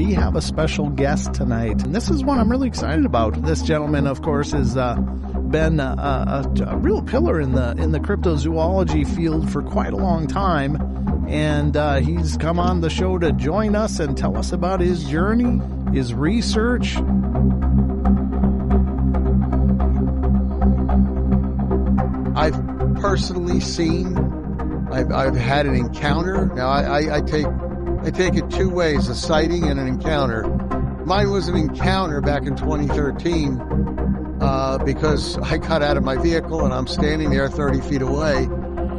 we have a special guest tonight, and this is one I'm really excited about. This gentleman, of course, has been a real pillar in the cryptozoology field for quite a long time, and he's come on the show to join us and tell us about his journey, his research. I've personally seen, I've had an encounter. Now I take it two ways, a sighting and an encounter. Mine was an encounter back in 2013 because I got out of my vehicle and I'm standing there 30 feet away,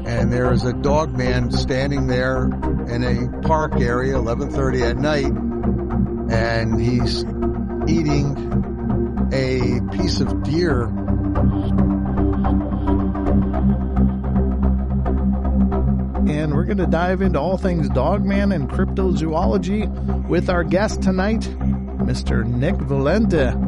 and there is a dog man standing there in a park area, 11:30 at night, and he's eating a piece of deer. And we're going to dive into all things Dogman and cryptozoology with our guest tonight, Mr. Nick Valente.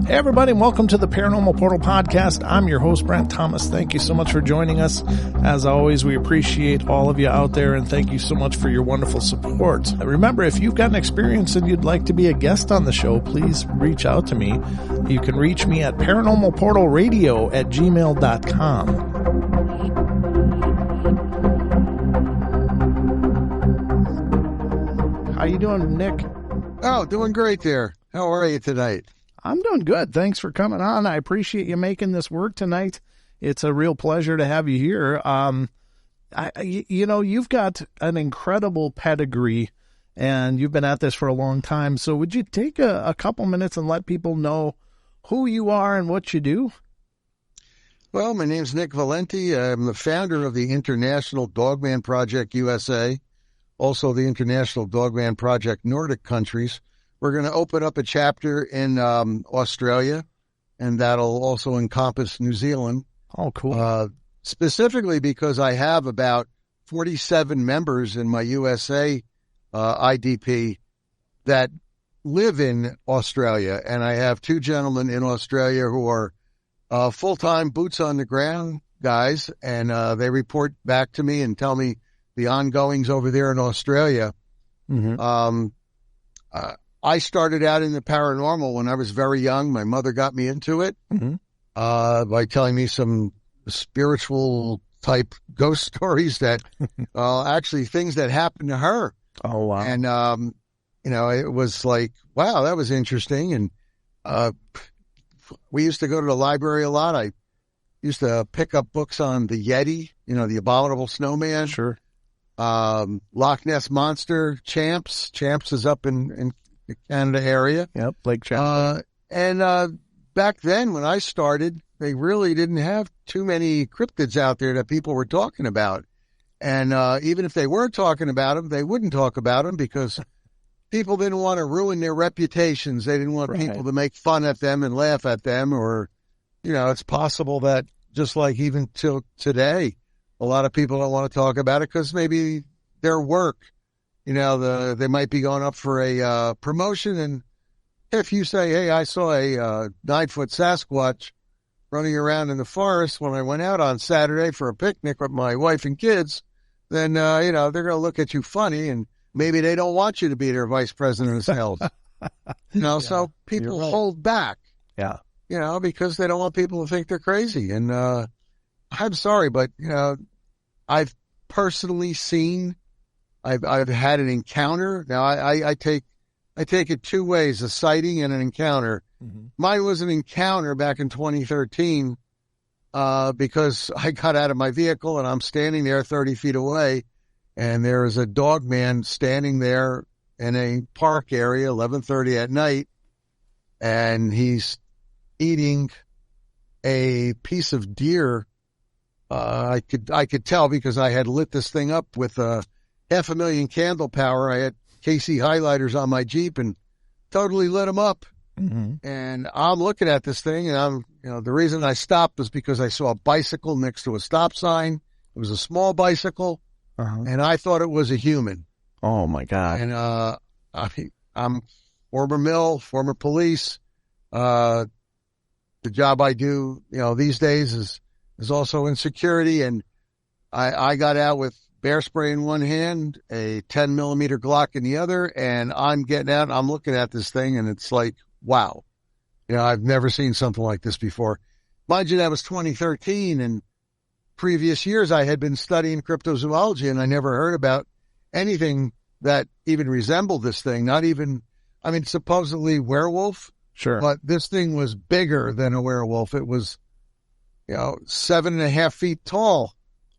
Hey everybody, and welcome to the Paranormal Portal Podcast. I'm your host, Brent Thomas. Thank you so much for joining us. As always, we appreciate all of you out there, and thank you so much for your wonderful support. Remember, if you've got an experience and you'd like to be a guest on the show, please reach out to me. You can reach me at paranormalportalradio@gmail.com. How you doing, Nick? Oh, doing great there. How are you tonight? I'm doing good. Thanks for coming on. I appreciate you making this work tonight. It's a real pleasure to have you here. You've got an incredible pedigree, and you've been at this for a long time. So would you take a couple minutes and let people know who you are and what you do? Well, my name's Nick Valente. I'm the founder of the International Dogman Project USA, also the International Dogman Project Nordic countries. We're going to open up a chapter in Australia, and that'll also encompass New Zealand. Oh, cool. Specifically because I have about 47 members in my USA IDP that live in Australia, and I have two gentlemen in Australia who are full-time boots-on-the-ground guys, and they report back to me and tell me the ongoings over there in Australia. Mm-hmm. I started out in the paranormal when I was very young. My mother got me into it by telling me some spiritual type ghost stories that actually things that happened to her. Oh, wow. And, it was like, wow, that was interesting. And we used to go to the library a lot. I used to pick up books on the Yeti, the abominable snowman. Sure. Loch Ness Monster, Champs. Champs is up in the Canada area. Yep, Lake Champs. And back then when I started, they really didn't have too many cryptids out there that people were talking about. And even if they were talking about them, they wouldn't talk about them because people didn't want to ruin their reputations. They didn't want people to make fun at them and laugh at them. Or, it's possible that just like even till today, a lot of people don't want to talk about it because maybe their work, they might be going up for a promotion. And if you say, hey, I saw a 9-foot Sasquatch running around in the forest when I went out on Saturday for a picnic with my wife and kids, then, they're going to look at you funny, and maybe they don't want you to be their vice president of health. So people hold back. Yeah. Because they don't want people to think they're crazy. And I'm sorry, but, I've personally seen, I've had an encounter. Now I take it two ways, a sighting and an encounter. Mm-hmm. Mine was an encounter back in 2013 because I got out of my vehicle and I'm standing there 30 feet away, and there is a dog man standing there in a park area, 11:30 at night, and he's eating a piece of deer. I could tell because I had lit this thing up with 500,000 candle power. I had KC highlighters on my Jeep and totally lit them up. Mm-hmm. And I'm looking at this thing, and the reason I stopped was because I saw a bicycle next to a stop sign. It was a small bicycle, and I thought it was a human. Oh my God. And, I'm former mill, former police. the job I do, these days is also in security. And I got out with bear spray in one hand, a 10 millimeter Glock in the other, and I'm getting out and I'm looking at this thing and it's like, wow, I've never seen something like this before. Mind you, that was 2013, and previous years I had been studying cryptozoology and I never heard about anything that even resembled this thing. Not even, supposedly werewolf. Sure. But this thing was bigger than a werewolf. It was, 7.5 feet tall.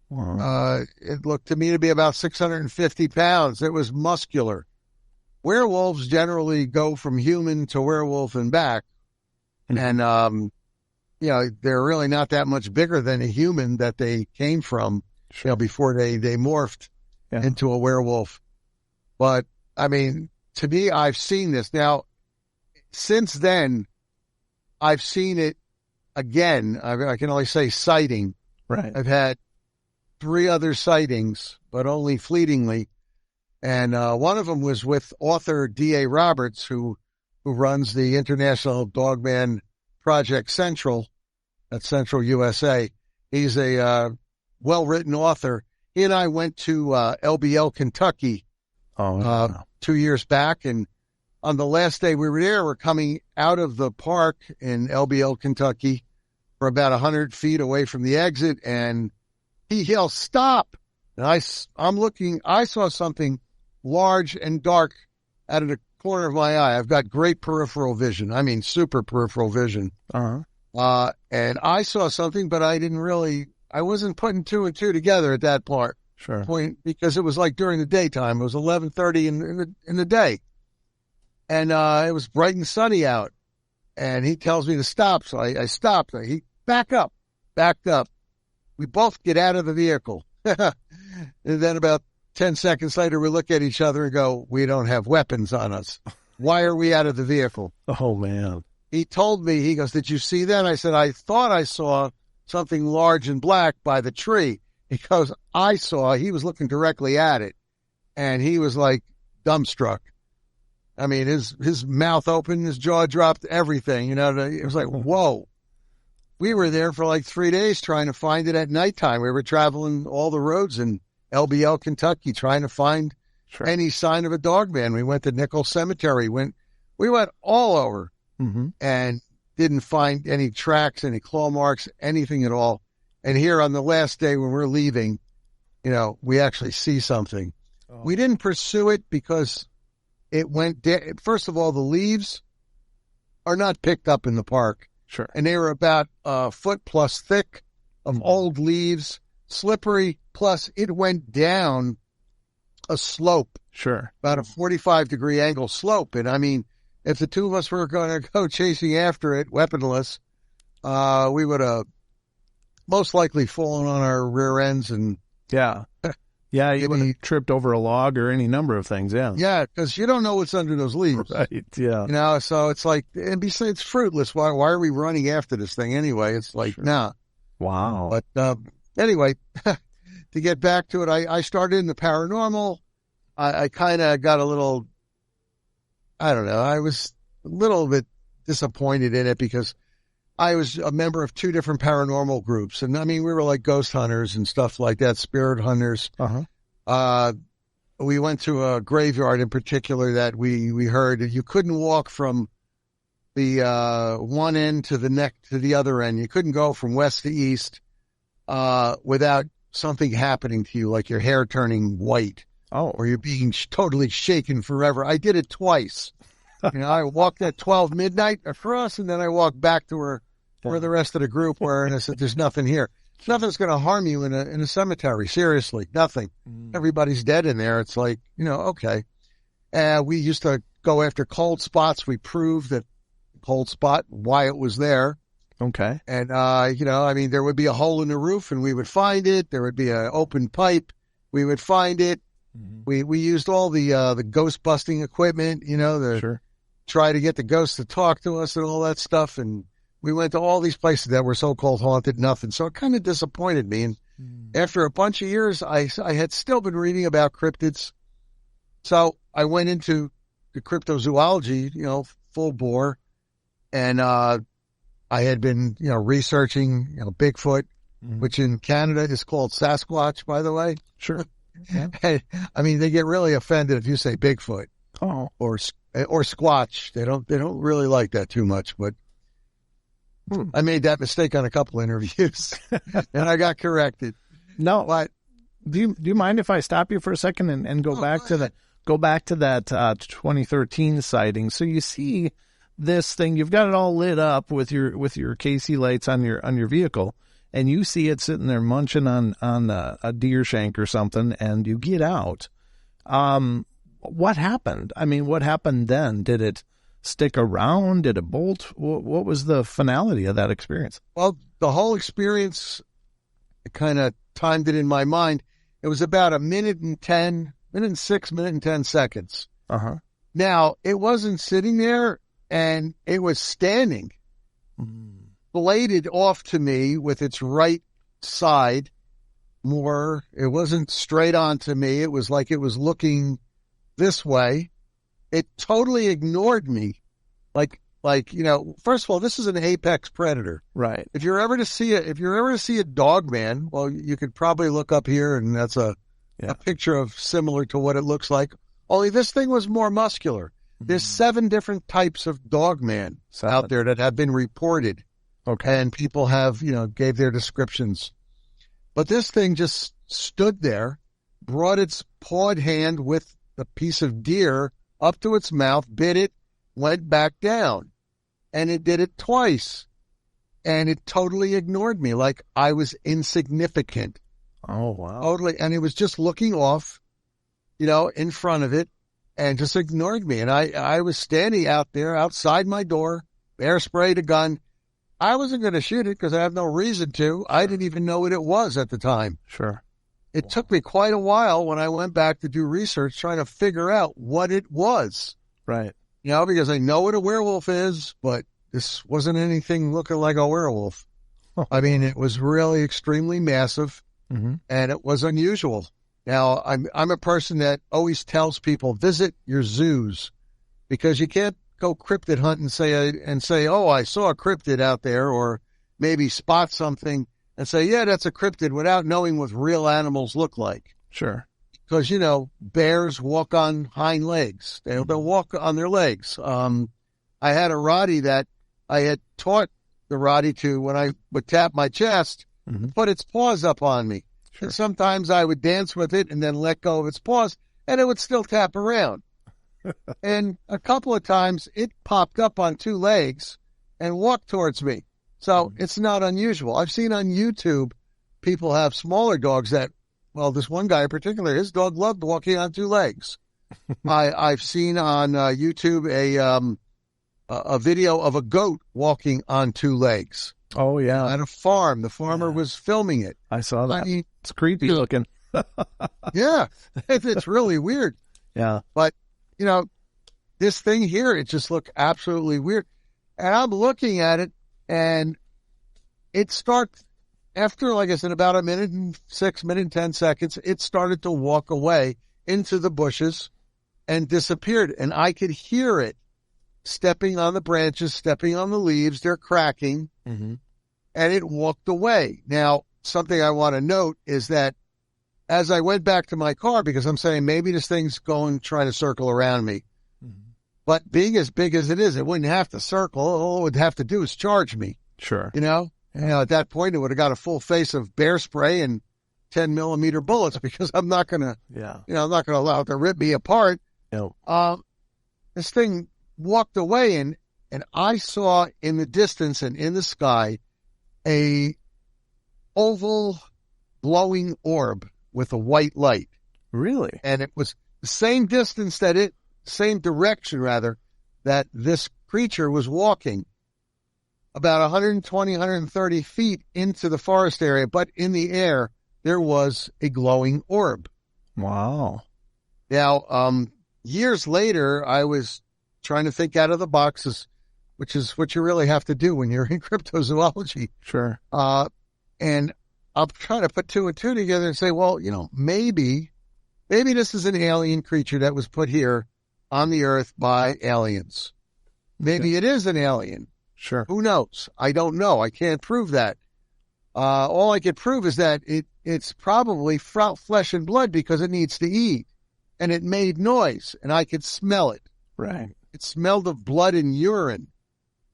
Wow. It looked to me to be about 650 pounds. It was muscular. Werewolves generally go from human to werewolf and back. Mm-hmm. And, they're really not that much bigger than a human that they came from, Sure. Before they morphed into a werewolf. But, to me, I've seen this. Now, since then, I've seen it again. I can only say sighting. Right. I've had 3 other sightings, but only fleetingly. And one of them was with author D.A. Roberts, who runs the International Dogman Project Central at Central USA. He's a well-written author. He and I went to LBL, Kentucky 2 years back, and on the last day we were there, we're coming out of the park in LBL, Kentucky. We're about 100 feet away from the exit, and he yells, "Stop!" And I'm looking. I saw something large and dark out of the corner of my eye. I've got great peripheral vision. Super peripheral vision. Uh-huh. And I saw something, but I wasn't putting 2 and 2 together at that point, because it was like during the daytime. It was 11:30 in the day. And it was bright and sunny out. And he tells me to stop. So I stopped. He backed up. We both get out of the vehicle. And then about 10 seconds later, we look at each other and go, "We don't have weapons on us. Why are we out of the vehicle?" Oh, man. He told me, he goes, "Did you see that?" I said, "I thought I saw something large and black by the tree." He goes, he was looking directly at it, and he was like dumbstruck. His mouth opened, his jaw dropped, everything, it was like, whoa. We were there for like 3 days trying to find it at nighttime. We were traveling all the roads in LBL, Kentucky, trying to find any sign of a dogman. We went to Nickel Cemetery, we went all over, and didn't find any tracks, any claw marks, anything at all. And here on the last day when we're leaving, we actually see something. Oh. We didn't pursue it because it went first of all, the leaves are not picked up in the park. Sure. And they were about a foot plus thick of old leaves, slippery, plus it went down a slope. Sure. About a 45-degree angle slope. And if the two of us were going to go chasing after it, weaponless, we would have most likely fallen on our rear ends and... Yeah. Yeah, you would have tripped over a log or any number of things, yeah. Yeah, because you don't know what's under those leaves. Right, yeah. So it's like, and besides, it's fruitless. Why are we running after this thing anyway? It's like, nah. Wow. But anyway, to get back to it, I started in the paranormal. I kind of got a little, I don't know, I was a little bit disappointed in it because I was a member of 2 different paranormal groups. And we were like ghost hunters and stuff like that, spirit hunters. Uh-huh. We went to a graveyard in particular that we heard you couldn't walk from the one end to the other end. You couldn't go from west to east without something happening to you, like your hair turning white. Oh. Or you're being totally shaken forever. I did it twice. I walked at 12 midnight across, and then I walked back to where the rest of the group were, and I said, "There's nothing here. Nothing's going to harm you in a cemetery. Seriously, nothing. Everybody's dead in there." It's like, okay. We used to go after cold spots. We proved that cold spot, why it was there. Okay. And there would be a hole in the roof, and we would find it. There would be an open pipe. We would find it. We used all the ghost busting equipment, Sure. Try to get the ghosts to talk to us and all that stuff. And we went to all these places that were so-called haunted, nothing. So it kind of disappointed me. And after a bunch of years, I had still been reading about cryptids. So I went into the cryptozoology, full bore. And I I had been, researching, Bigfoot, which in Canada is called Sasquatch, by the way. Sure. Yeah. I mean, they get really offended if you say Bigfoot or Squatch. They don't really like that too much, but I made that mistake on a couple interviews and I got corrected. No, but do you mind if I stop you for a second and go back to that 2013 sighting? So you see this thing, you've got it all lit up with your KC lights on your vehicle, and you see it sitting there munching on a deer shank or something, and you get out. What happened? I mean, what happened then? Did it stick around? Did it bolt? What was the finality of that experience? Well, the whole experience, I kind of timed it in my mind. It was about a minute and 10 seconds. Uh-huh. Now, it wasn't sitting there, and it was standing, bladed off to me with its right side more. It wasn't straight on to me. It was like it was looking this way. It totally ignored me. Like, first of all, this is an apex predator. Right. If you're ever to see a dogman, well, you could probably look up here, and that's a picture of similar to what it looks like. Only this thing was more muscular. There's 7 different types of dogman out there that have been reported. Okay. And people have, gave their descriptions. But this thing just stood there, brought its pawed hand with a piece of deer up to its mouth, bit it, went back down. And it did it twice. And it totally ignored me like I was insignificant. Oh, wow. Totally. And it was just looking off, in front of it, and just ignored me. And I was standing out there outside my door, bear sprayed a gun. I wasn't going to shoot it because I have no reason to. I didn't even know what it was at the time. Sure. It took me quite a while when I went back to do research trying to figure out what it was. Right. Because I know what a werewolf is, but this wasn't anything looking like a werewolf. I mean, it was really extremely massive, and it was unusual. Now, I'm a person that always tells people, visit your zoos, because you can't go cryptid hunt and say, oh, I saw a cryptid out there, or maybe spot something and say, yeah, that's a cryptid, without knowing what real animals look like. Sure. Because, bears walk on hind legs. They'll walk on their legs. I had a Roddy that I had taught the Roddy to, when I would tap my chest, put its paws up on me. Sure. And sometimes I would dance with it and then let go of its paws, and it would still tap around. And a couple of times it popped up on 2 legs and walked towards me. So it's not unusual. I've seen on YouTube people have smaller dogs that, well, this one guy in particular, his dog loved walking on 2 legs. I've seen on YouTube a video of a goat walking on 2 legs. Oh, yeah. At a farm. The farmer was filming it. I saw that. I mean, it's creepy looking. Yeah. It's really weird. Yeah. But, this thing here, it just looked absolutely weird. And I'm looking at it, and it starts, after, like I said, about a minute and 10 seconds, it started to walk away into the bushes and disappeared. And I could hear it stepping on the branches, stepping on the leaves. They're cracking. And it walked away. Now, something I want to note is that as I went back to my car, because I'm saying maybe this thing's going, trying to circle around me. But being as big as it is, it wouldn't have to circle. All it would have to do is charge me. Sure. At that point, it would have got a full face of bear spray and 10 millimeter bullets, because I'm not going to, I'm not going to allow it to rip me apart. No. This thing walked away, and I saw in the distance and in the sky a oval glowing orb with a white light. Really? And it was the same distance same direction rather, that this creature was walking, about 120, 130 feet into the forest area, but in the air, there was a glowing orb. Wow. Now, years later, I was trying to think out of the boxes, which is what you really have to do when you're in cryptozoology. Sure. And I'm trying to put 2 and 2 together and say, well, maybe this is an alien creature that was put here on the earth by aliens. Maybe it is an alien. Sure. Who knows? I don't know. I can't prove that. All I can prove is that it's probably flesh and blood because it needs to eat. And it made noise, and I could smell it. Right. It smelled of blood and urine.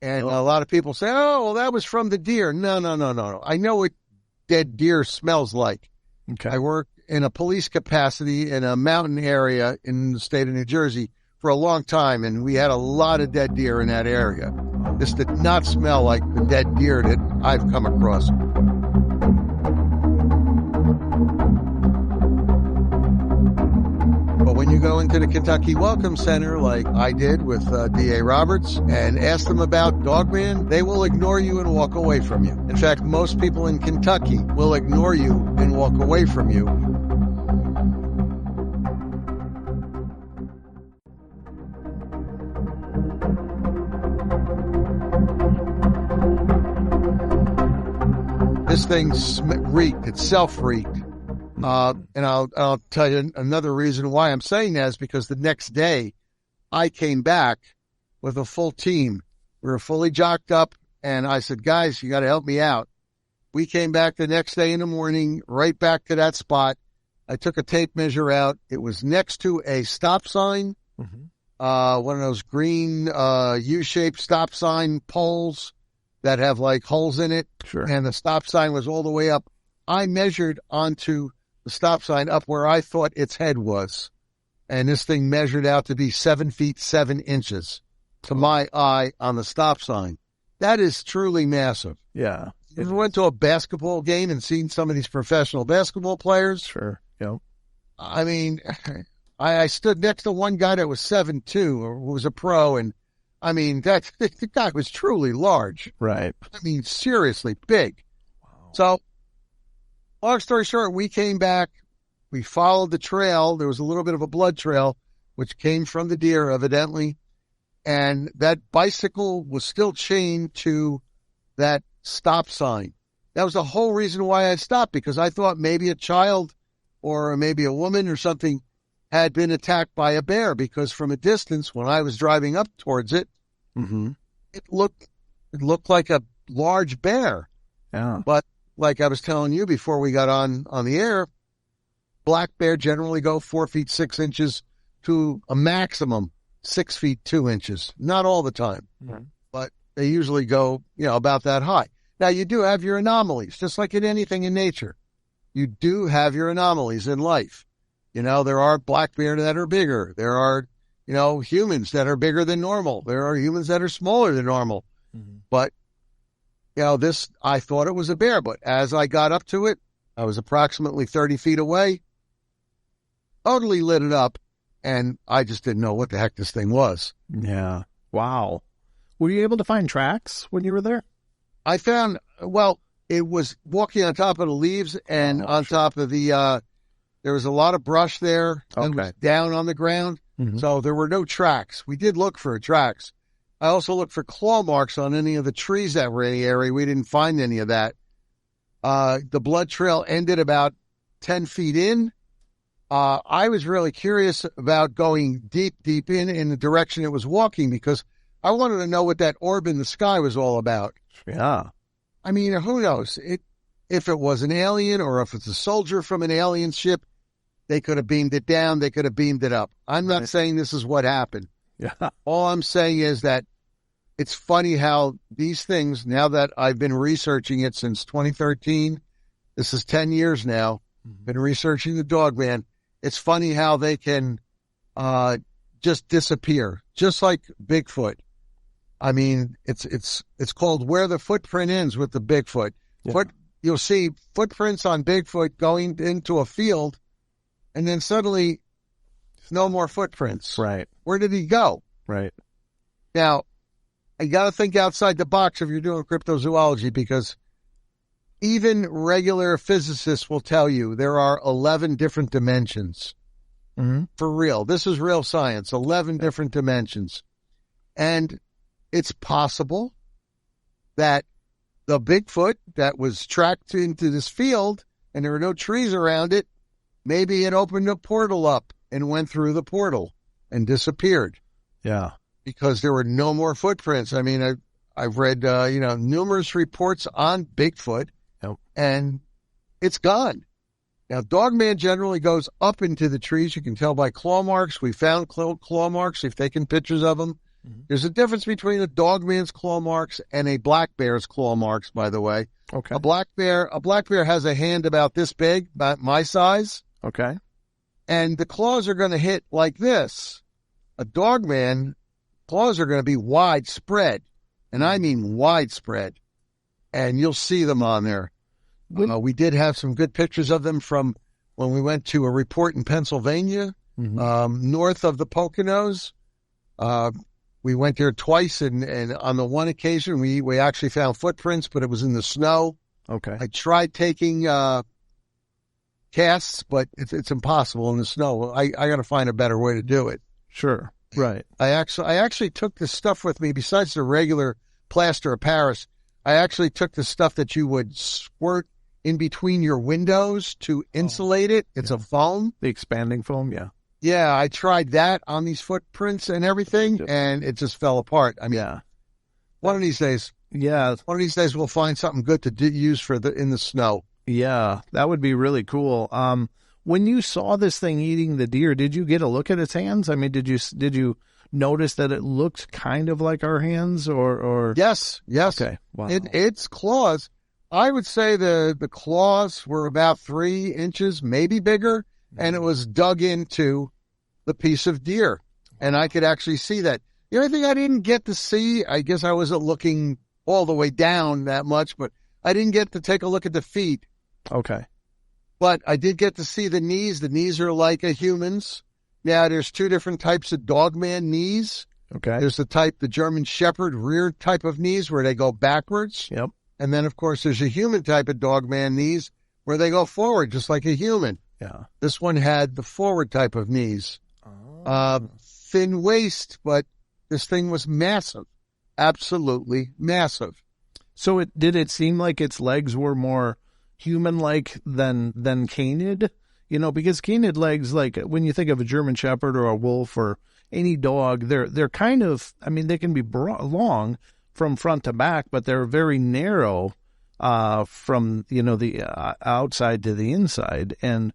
And a lot of people say, oh, well, that was from the deer. No. I know what dead deer smells like. Okay. I work in a police capacity in a mountain area in the state of New Jersey for a long time, and we had a lot of dead deer in that area. This did not smell like the dead deer that I've come across. But when you go into the Kentucky Welcome Center, like I did with D.A. Roberts, and ask them about Dogman, they will ignore you and walk away from you. In fact, most people in Kentucky will ignore you and walk away from you. This thing reeked. It self-reeked. And I'll tell you another reason why I'm saying that is because the next day I came back with a full team. We were fully jocked up, and I said, guys, you got to help me out. We came back the next day in the morning, right back to that spot. I took a tape measure out. It was next to a stop sign, one of those green U-shaped stop sign poles that have like holes in it. Sure. And the stop sign was all the way up. I measured onto the stop sign up where I thought its head was. And this thing measured out to be 7 feet, 7 inches to my eye on the stop sign. That is truly massive. Yeah. You ever went to a basketball game and seen some of these professional basketball players? Sure. Yep. I mean, I stood next to one guy that was 7'2", or who was a pro, and I mean, the guy was truly large. Right. I mean, seriously big. Wow. So, long story short, we came back. We followed the trail. There was a little bit of a blood trail, which came from the deer, evidently. And that bicycle was still chained to that stop sign. That was the whole reason why I stopped, because I thought maybe a child or maybe a woman or something had been attacked by a bear, because from a distance, when I was driving up towards it, it looked like a large bear. Yeah. But like I was telling you before we got on the air, black bear generally go 4 feet 6 inches to a maximum 6 feet 2 inches. Not all the time, but they usually go, about that high. Now, you do have your anomalies, just like in anything in nature. You do have your anomalies in life. There are black bear that are bigger. There are, humans that are bigger than normal. There are humans that are smaller than normal. But, I thought it was a bear. But as I got up to it, I was approximately 30 feet away, totally lit it up, and I just didn't know what the heck this thing was. Yeah. Wow. Were you able to find tracks when you were there? I found, it was walking on top of the leaves and on top of the, there was a lot of brush there and was down on the ground. So there were no tracks. We did look for tracks. I also looked for claw marks on any of the trees that were in the area. We didn't find any of that. The blood trail ended about 10 feet in. I was really curious about going deep in the direction it was walking, because I wanted to know what that orb in the sky was all about. Yeah. I mean, who knows? If it was an alien or if it's a soldier from an alien ship, they could have beamed it down. They could have beamed it up. I'm not saying this is what happened. Yeah. All I'm saying is that it's funny how these things, now that I've been researching it since 2013, this is 10 years now, been researching the Dogman. It's funny how they can just disappear, just like Bigfoot. I mean, it's called Where the Footprint Ends with the Bigfoot. Yeah. You'll see footprints on Bigfoot going into a field, and then suddenly no more footprints. Right. Where did he go? Right. Now, you got to think outside the box if you're doing cryptozoology, because even regular physicists will tell you there are 11 different dimensions. For real. This is real science. 11 different dimensions. And it's possible that the Bigfoot that was tracked into this field and there were no trees around it, maybe it opened a portal up and went through the portal and disappeared. Yeah. Because there were no more footprints. I mean, I've read, numerous reports on Bigfoot, and it's gone. Now, Dogman generally goes up into the trees. You can tell by claw marks. We found claw marks. We've taken pictures of them. Mm-hmm. There's a difference between a Dogman's claw marks and a black bear's claw marks, by the way. Okay. A black bear has a hand about this big, about my size. Okay. And the claws are going to hit like this. A Dogman, claws are going to be widespread. And I mean widespread. And you'll see them on there. We did have some good pictures of them from when we went to a report in Pennsylvania, north of the Poconos. We went there twice, and on the one occasion, we actually found footprints, but it was in the snow. Okay. I tried taking casts, but it's impossible in the snow. I got to find a better way to do it. Sure. Right. I actually took this stuff with me besides the regular plaster of Paris. I actually took the stuff that you would squirt in between your windows to insulate it. It's a foam. The expanding foam, yeah. Yeah, I tried that on these footprints and everything, and it just fell apart. I mean, one of these days we'll find something good to use in the snow. Yeah, that would be really cool. When you saw this thing eating the deer, did you get a look at its hands? I mean, did you notice that it looked kind of like our hands, or? Yes. Okay. Wow. Its claws, I would say the claws were about 3 inches, maybe bigger, and it was dug into the piece of deer, and I could actually see that. The only thing I didn't get to see, I guess I wasn't looking all the way down that much, but I didn't get to take a look at the feet. Okay. But I did get to see the knees. The knees are like a human's. Now, there's 2 different types of Dogman knees. Okay. There's the German Shepherd rear type of knees where they go backwards. Yep. And then, of course, there's a human type of Dogman knees where they go forward, just like a human. Yeah. This one had the forward type of knees. Oh. Thin waist, but this thing was massive. Absolutely massive. So did it seem like its legs were more human-like than canid? Because canid legs, like when you think of a German Shepherd or a wolf or any dog, they're kind of, I mean, they can be long from front to back, but they're very narrow from the outside to the inside. And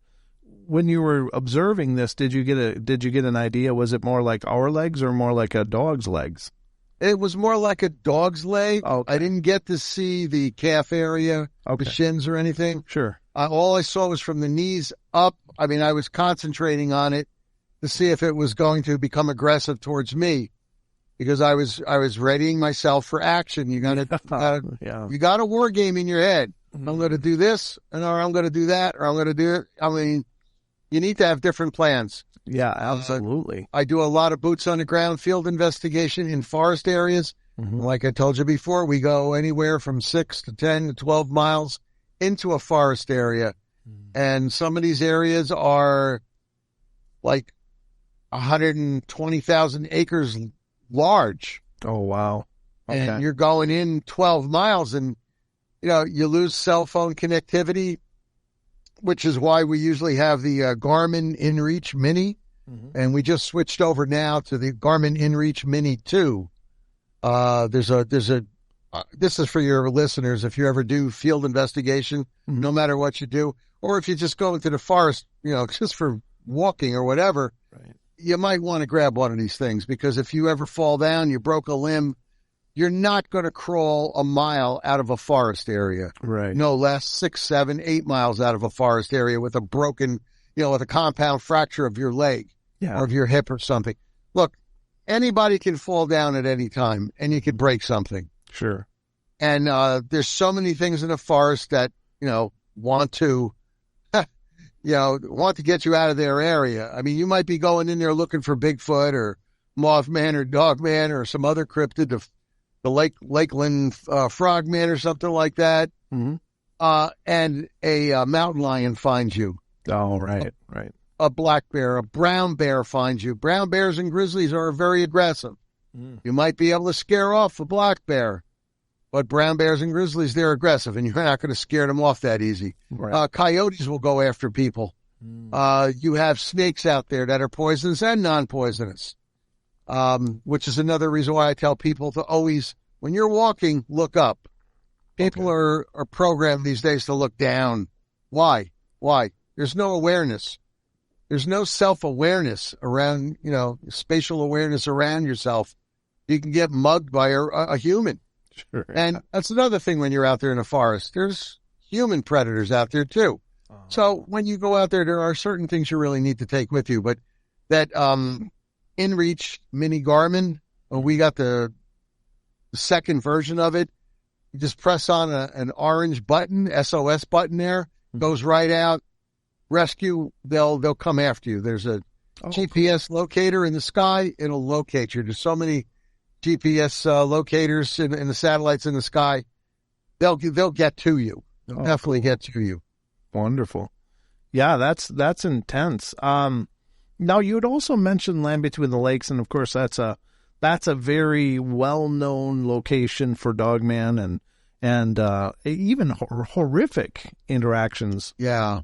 when you were observing this, did you get an idea? Was it more like our legs or more like a dog's legs? It was more like a dog's leg. Okay. I didn't get to see the calf area, the shins or anything. Sure. All I saw was from the knees up. I mean, I was concentrating on it to see if it was going to become aggressive towards me, because I was readying myself for action. You got a war game in your head. Mm-hmm. I'm going to do this, or I'm going to do that, or I'm going to do it. I mean, you need to have different plans. Yeah, absolutely. I do a lot of boots on the ground field investigation in forest areas. Mm-hmm. Like I told you before, we go anywhere from 6 to 10 to 12 miles into a forest area. Mm-hmm. And some of these areas are like 120,000 acres large. Oh, wow. Okay. And you're going in 12 miles and, you lose cell phone connectivity, which is why we usually have the Garmin InReach Mini. Mm-hmm. And we just switched over now to the Garmin InReach Mini 2. This is for your listeners. If you ever do field investigation, mm-hmm. no matter what you do, or if you just go into the forest, just for walking or whatever, right. You might want to grab one of these things, because if you ever fall down, you broke a limb, you're not going to crawl a mile out of a forest area. Right. No less 6, 7, 8 miles out of a forest area with a broken, with a compound fracture of your leg or of your hip or something. Look, anybody can fall down at any time and you could break something. Sure. And there's so many things in the forest that, want to get you out of their area. I mean, you might be going in there looking for Bigfoot or Mothman or Dogman or some other cryptid, the Lakeland frogman or something like that. Mm-hmm. And a mountain lion finds you. Oh, right, right. A black bear, a brown bear finds you. Brown bears and grizzlies are very aggressive. Mm. You might be able to scare off a black bear, but brown bears and grizzlies, they're aggressive, and you're not going to scare them off that easy. Right. Coyotes will go after people. Mm. You have snakes out there that are poisonous and non-poisonous, which is another reason why I tell people to always when you're walking, look up. People are programmed these days to look down. Why? There's no awareness. There's no self-awareness around, spatial awareness around yourself. You can get mugged by a human. Sure. And that's another thing when you're out there in the forest. There's human predators out there too. So when you go out there are certain things you really need to take with you. But that InReach Mini Garmin, we got the second version of it. You just press on an orange button, SOS button there, goes right out. Rescue, they'll come after you. There's a GPS locator in the sky. It'll locate you. There's so many GPS locators in the satellites in the sky. They'll get to you. They'll definitely get to you. Wonderful. Yeah, that's intense. Now you had also mentioned Land Between the Lakes, and of course that's a very well-known location for Dogman and even horrific interactions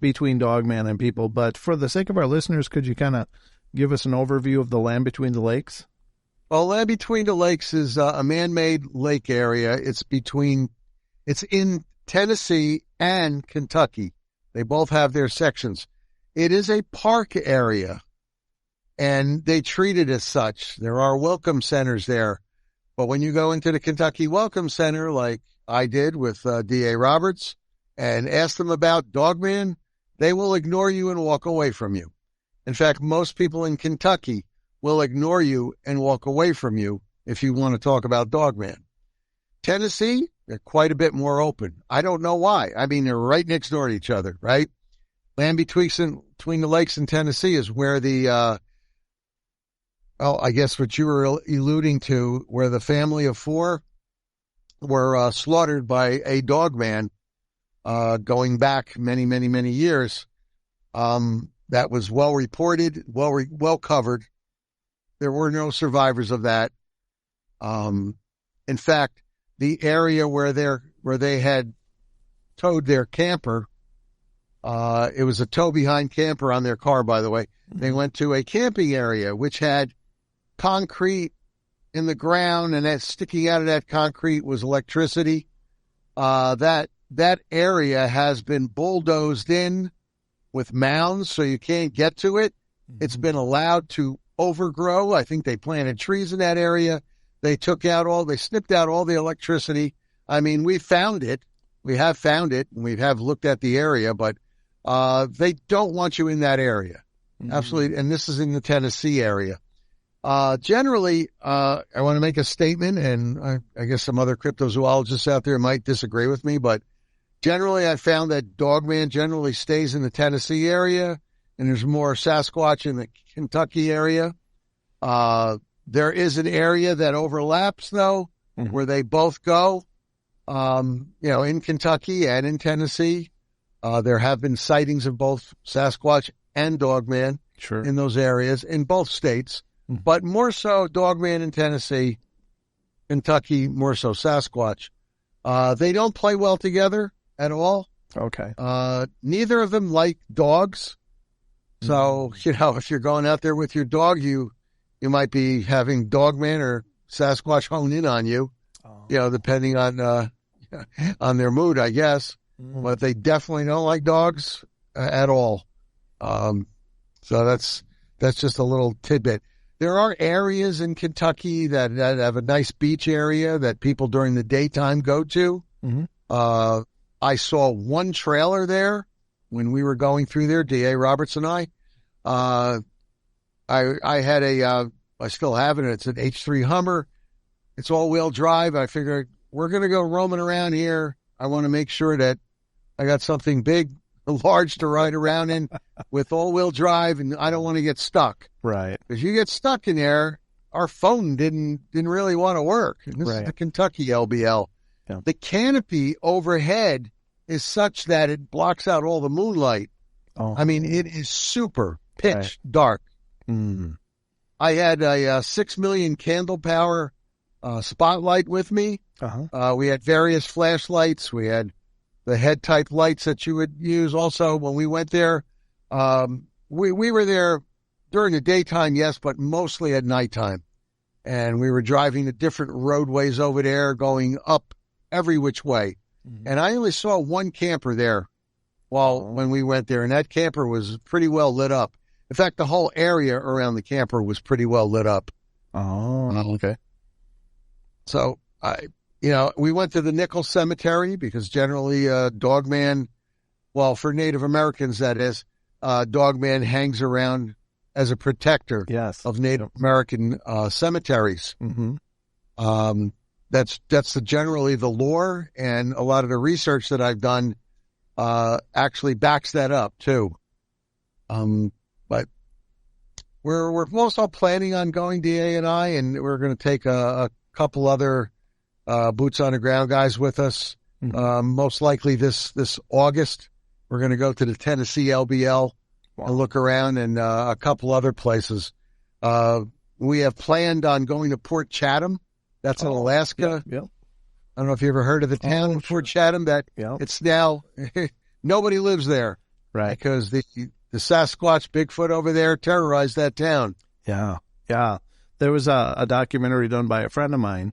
between Dogman and people. But for the sake of our listeners, could you kind of give us an overview of the Land Between the Lakes? Well, Land Between the Lakes is a man-made lake area. It's in Tennessee and Kentucky. They both have their sections. It is a park area, and they treat it as such. There are welcome centers there. But when you go into the Kentucky Welcome Center, like I did with D.A. Roberts, and ask them about Dogman, they will ignore you and walk away from you. In fact, most people in Kentucky will ignore you and walk away from you if you want to talk about Dogman. Tennessee, they're quite a bit more open. I don't know why. I mean, they're right next door to each other, right? Land Between the Lakes in Tennessee is where I guess what you were alluding to, where the family of 4 were slaughtered by a Dogman going back many, many, many years. That was well reported, well covered. There were no survivors of that. In fact, the area where they had towed their camper, it was a tow-behind camper on their car, by the way. They went to a camping area which had concrete in the ground, and that sticking out of that concrete was electricity. That area has been bulldozed in with mounds, so you can't get to it. It's been allowed to overgrow. I think they planted trees in that area. They snipped out all the electricity. I mean, we have found it, and we have looked at the area, but they don't want you in that area. Absolutely. And this is in the Tennessee area. Generally, I want to make a statement, and I guess some other cryptozoologists out there might disagree with me, but generally I found that Dogman generally stays in the Tennessee area, and there's more Sasquatch in the Kentucky area. There is an area that overlaps, though, where they both go, in Kentucky and in Tennessee. There have been sightings of both Sasquatch and Dogman in those areas in both states, but more so Dogman in Tennessee, Kentucky, more so Sasquatch. They don't play well together at all. Okay. Neither of them like dogs. So, if you're going out there with your dog, you might be having Dogman or Sasquatch hone in on you, depending on their mood, I guess. But they definitely don't like dogs at all. So that's just a little tidbit. There are areas in Kentucky that have a nice beach area that people during the daytime go to. I saw one trailer there when we were going through there, D.A. Roberts and I. I had I still have it. It's an H3 Hummer. It's all-wheel drive. I figured we're going to go roaming around here. I want to make sure that I got something big, large to ride around in with all-wheel drive, and I don't want to get stuck. Right. Because you get stuck in there, our phone didn't really want to work. And this is the Kentucky LBL. Yeah. The canopy overhead is such that it blocks out all the moonlight. I mean, it is super pitch dark. I had a 6 million candle power spotlight with me. We had various flashlights. We had the head type lights that you would use. Also, when we went there, we were there during the daytime, yes, but mostly at nighttime. and we were driving the different roadways over there, going up every which way. Mm-hmm. And I only saw one camper there when we went there, and that camper was pretty well lit up. In fact, the whole area around the camper was pretty well lit up. Oh, okay. So we went to the Nickel Cemetery because generally, Dogman, well, for Native Americans, that is, Dogman hangs around as a protector of Native American cemeteries. Mm-hmm. That's generally the lore, and a lot of the research that I've done actually backs that up too. But we're also planning on going, DA and I, and we're going to take a couple other boots on the ground guys with us. Mm-hmm. Most likely this August, we're going to go to the Tennessee LBL and look around, and a couple other places. We have planned on going to Port Chatham. That's in Alaska. Yep. I don't know if you ever heard of the town in Port Chatham. It's now nobody lives there, right? Because the Sasquatch, Bigfoot over there terrorized that town. Yeah. There was a documentary done by a friend of mine,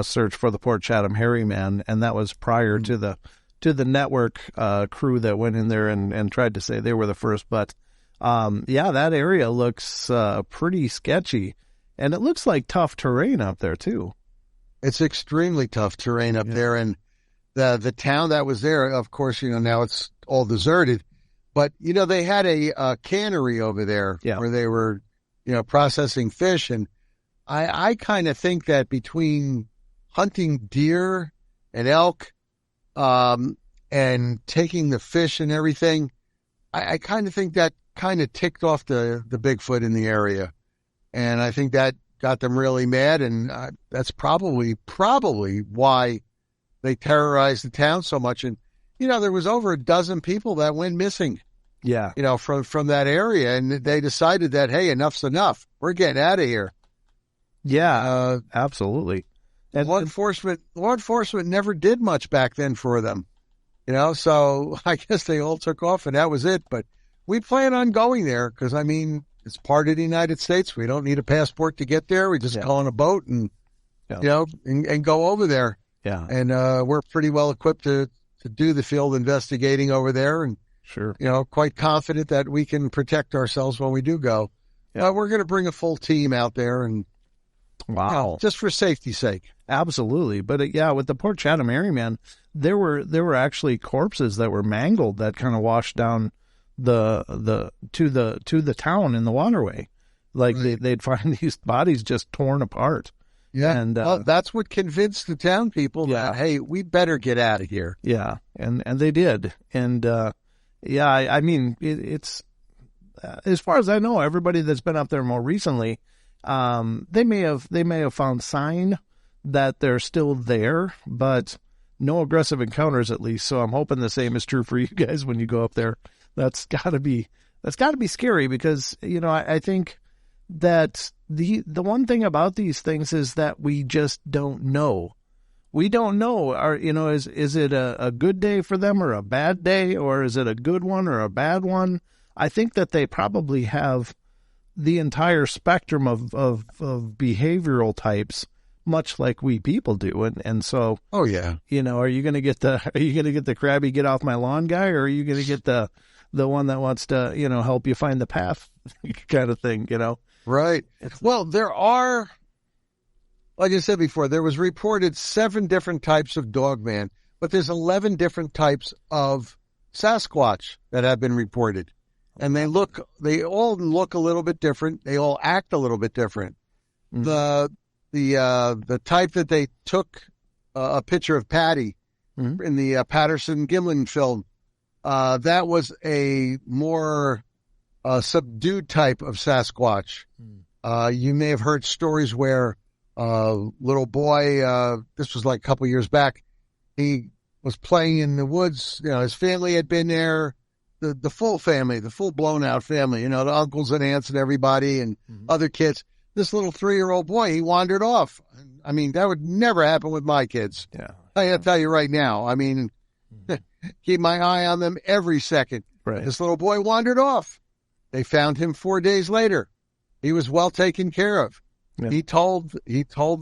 Search for the Port Chatham Hairy Man, and that was prior to the network crew that went in there and tried to say they were the first. But that area looks pretty sketchy, and it looks like tough terrain up there too. It's extremely tough terrain up there, and the town that was there, of course, now it's all deserted. But they had a cannery over there where they were, processing fish, and I kind of think that between hunting deer and elk, and taking the fish and everything, I kind of think that kind of ticked off the Bigfoot in the area. And I think that got them really mad, and that's probably why they terrorized the town so much. And, there was over a dozen people that went missing. Yeah. From that area, and they decided that, hey, enough's enough. We're getting out of here. Yeah, absolutely. And law enforcement never did much back then for them, so I guess they all took off and that was it. But we plan on going there because, it's part of the United States. We don't need a passport to get there. We just go on a boat and, and go over there. Yeah. And we're pretty well equipped to do the field investigating over there, and sure, quite confident that we can protect ourselves when we do go. Yeah. We're going to bring a full team out there, and just for safety's sake. Absolutely. But with the Port Chatham Hairy Man, there were actually corpses that were mangled that kind of washed down to the town in the waterway. Like they'd find these bodies just torn apart. Yeah. And that's what convinced the town people that, hey, we better get out of here. Yeah. And they did. And it's as far as I know, everybody that's been up there more recently, they may have found sign that they're still there, but no aggressive encounters at least. So I'm hoping the same is true for you guys when you go up there. That's gotta be scary because, I think that the one thing about these things is that we just don't know. We don't know. Is it a good day for them or a bad day, or is it a good one or a bad one? I think that they probably have the entire spectrum of behavioral types, much like we people do. And so, oh yeah, are you going to get the crabby get off my lawn guy, or are you going to get the one that wants to, help you find the path kind of thing, Right. Well, there are, like I said before, there was reported 7 different types of Dogman, but there's 11 different types of Sasquatch that have been reported. And they all look a little bit different. They all act a little bit different. Mm-hmm. The type that they took a picture of Patty in the Patterson Gimlin film, that was a more subdued type of Sasquatch. You may have heard stories where little boy, this was like a couple years back, he was playing in the woods. His family had been there, the full family, the full blown out family, the uncles and aunts and everybody and other kids. This little 3-year-old boy, he wandered off. That would never happen with my kids. Yeah. I gotta tell you right now. Keep my eye on them every second. Right. This little boy wandered off. They found him 4 days later. He was well taken care of. Yeah. He told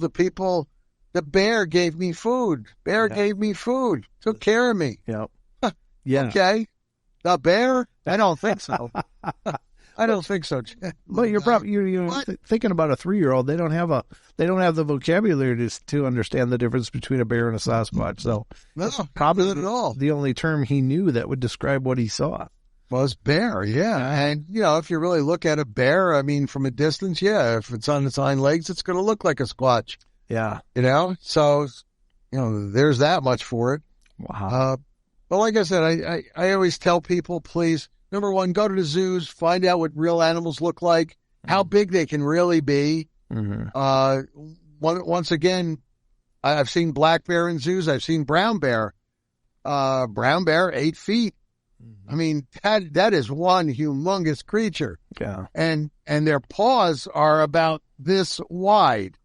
the people, the bear gave me food. Bear gave me food. Took care of me. Yeah. Yeah. Okay. The bear? I don't think so. I don't think so. But you're probably you're thinking about a 3-year-old. They don't have the vocabulary to understand the difference between a bear and a Sasquatch. So No, probably not at all. the only term he knew that would describe what he saw. Was bear, yeah. And, if you really look at a bear, I mean, from a distance, yeah, if it's on its hind legs, it's going to look like a squatch. Yeah. So, there's that much for it. Wow. But like I said, I always tell people, please, number one, go to the zoos, find out what real animals look like, how big they can really be. Mm-hmm. Once again, I've seen black bear in zoos. I've seen brown bear. Brown bear, 8 feet. I mean, that is one humongous creature. Yeah. And their paws are about this wide.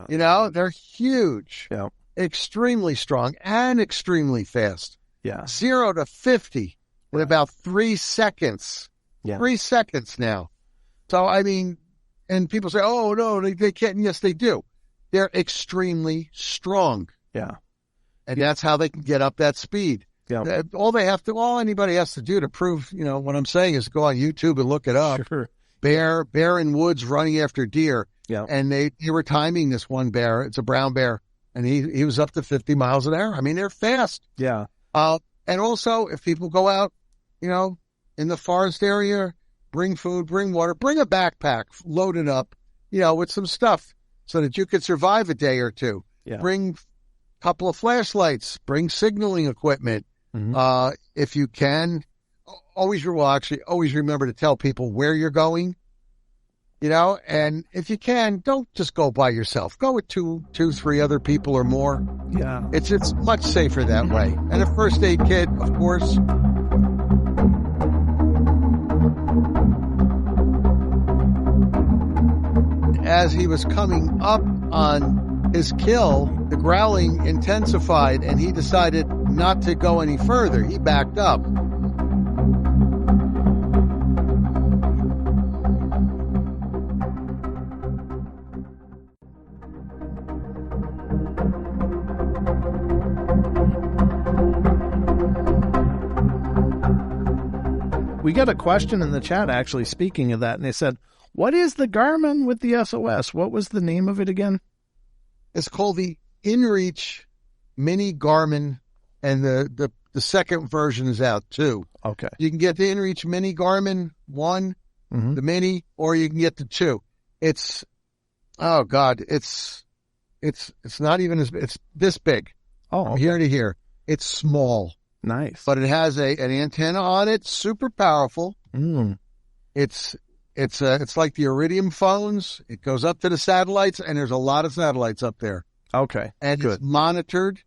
Yeah. They're huge. Yeah. Extremely strong and extremely fast. Yeah. 0 to 50 in about 3 seconds. Yeah. 3 seconds now. So, I mean, and people say, oh, no, they can't. Yes, they do. They're extremely strong. Yeah. And that's how they can get up that speed. Yeah. All anybody has to do to prove, what I'm saying is go on YouTube and look it up. Sure. Bear in woods running after deer. Yeah. And they were timing this one bear. It's a brown bear. And he was up to 50 miles an hour. I mean, they're fast. Yeah. And also, if people go out, in the forest area, bring food, bring water, bring a backpack, load it up, with some stuff so that you could survive a day or two. Yeah. Bring a couple of flashlights, bring signaling equipment. Mm-hmm. If you can, always remember to tell people where you're going, and if you can, don't just go by yourself. Go with two, 3 other people or more. Yeah. It's much safer that way. And a first aid kit, of course. As he was coming up on his kill, the growling intensified and he decided not to go any further. He backed up. We got a question in the chat, actually, speaking of that, and they said, what is the Garmin with the SOS? What was the name of it again? It's called the InReach Mini Garmin, and the second version is out too. Okay. You can get the InReach Mini Garmin 1, Mm-hmm. the Mini, or you can get the 2. It's not even it's this big. Oh, From okay. here to here. It's small, Nice. but it has an antenna on it, super powerful. Mm. It's like the Iridium phones. It goes up to the satellites, and there's a lot of satellites up there. Okay. And Good. it's monitored.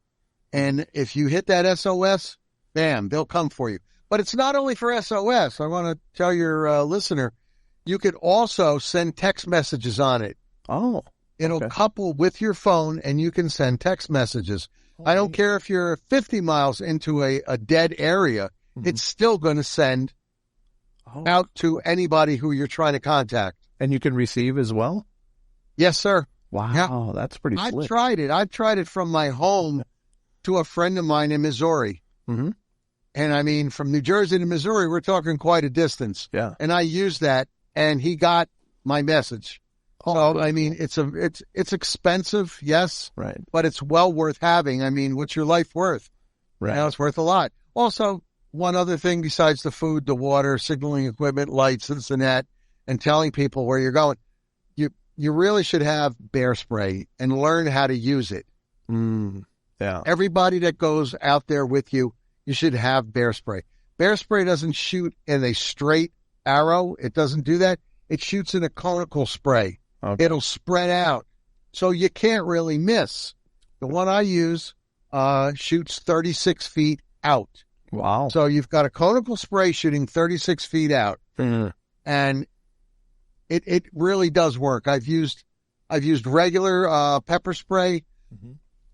And if you hit that SOS, bam, they'll come for you. But it's not only for SOS. I want to tell your listener, you could also send text messages on it. Oh. It'll Okay. couple with your phone, and you can send text messages. I don't care if you're 50 miles into a dead area. Mhm. It's still going to send out to anybody who you're trying to contact. And you can receive as well? Yes, sir. Wow. Yeah. That's pretty I've slick. tried it. I've tried it from my home to a friend of mine in Missouri. Mm-hmm. And I mean, from New Jersey to Missouri, we're talking quite a distance. Yeah. And I used that, and he got my message. Oh, So, I mean, it's expensive, yes, right. but it's well worth having. I mean, what's your life worth? Right. It's worth a lot. Also, one other thing besides the food, the water, signaling equipment, lights, this and that, and telling people where you're going, you really should have bear spray and learn how to use it. Yeah. Everybody that goes out there with you, you should have bear spray. Bear spray doesn't shoot in a straight arrow. It doesn't do that. It shoots in a conical spray. Okay. It'll spread out. So you can't really miss. The one I use shoots 36 feet out. Wow. So you've got a conical spray shooting 36 feet out. Mm. And it really does work. I've used regular pepper spray,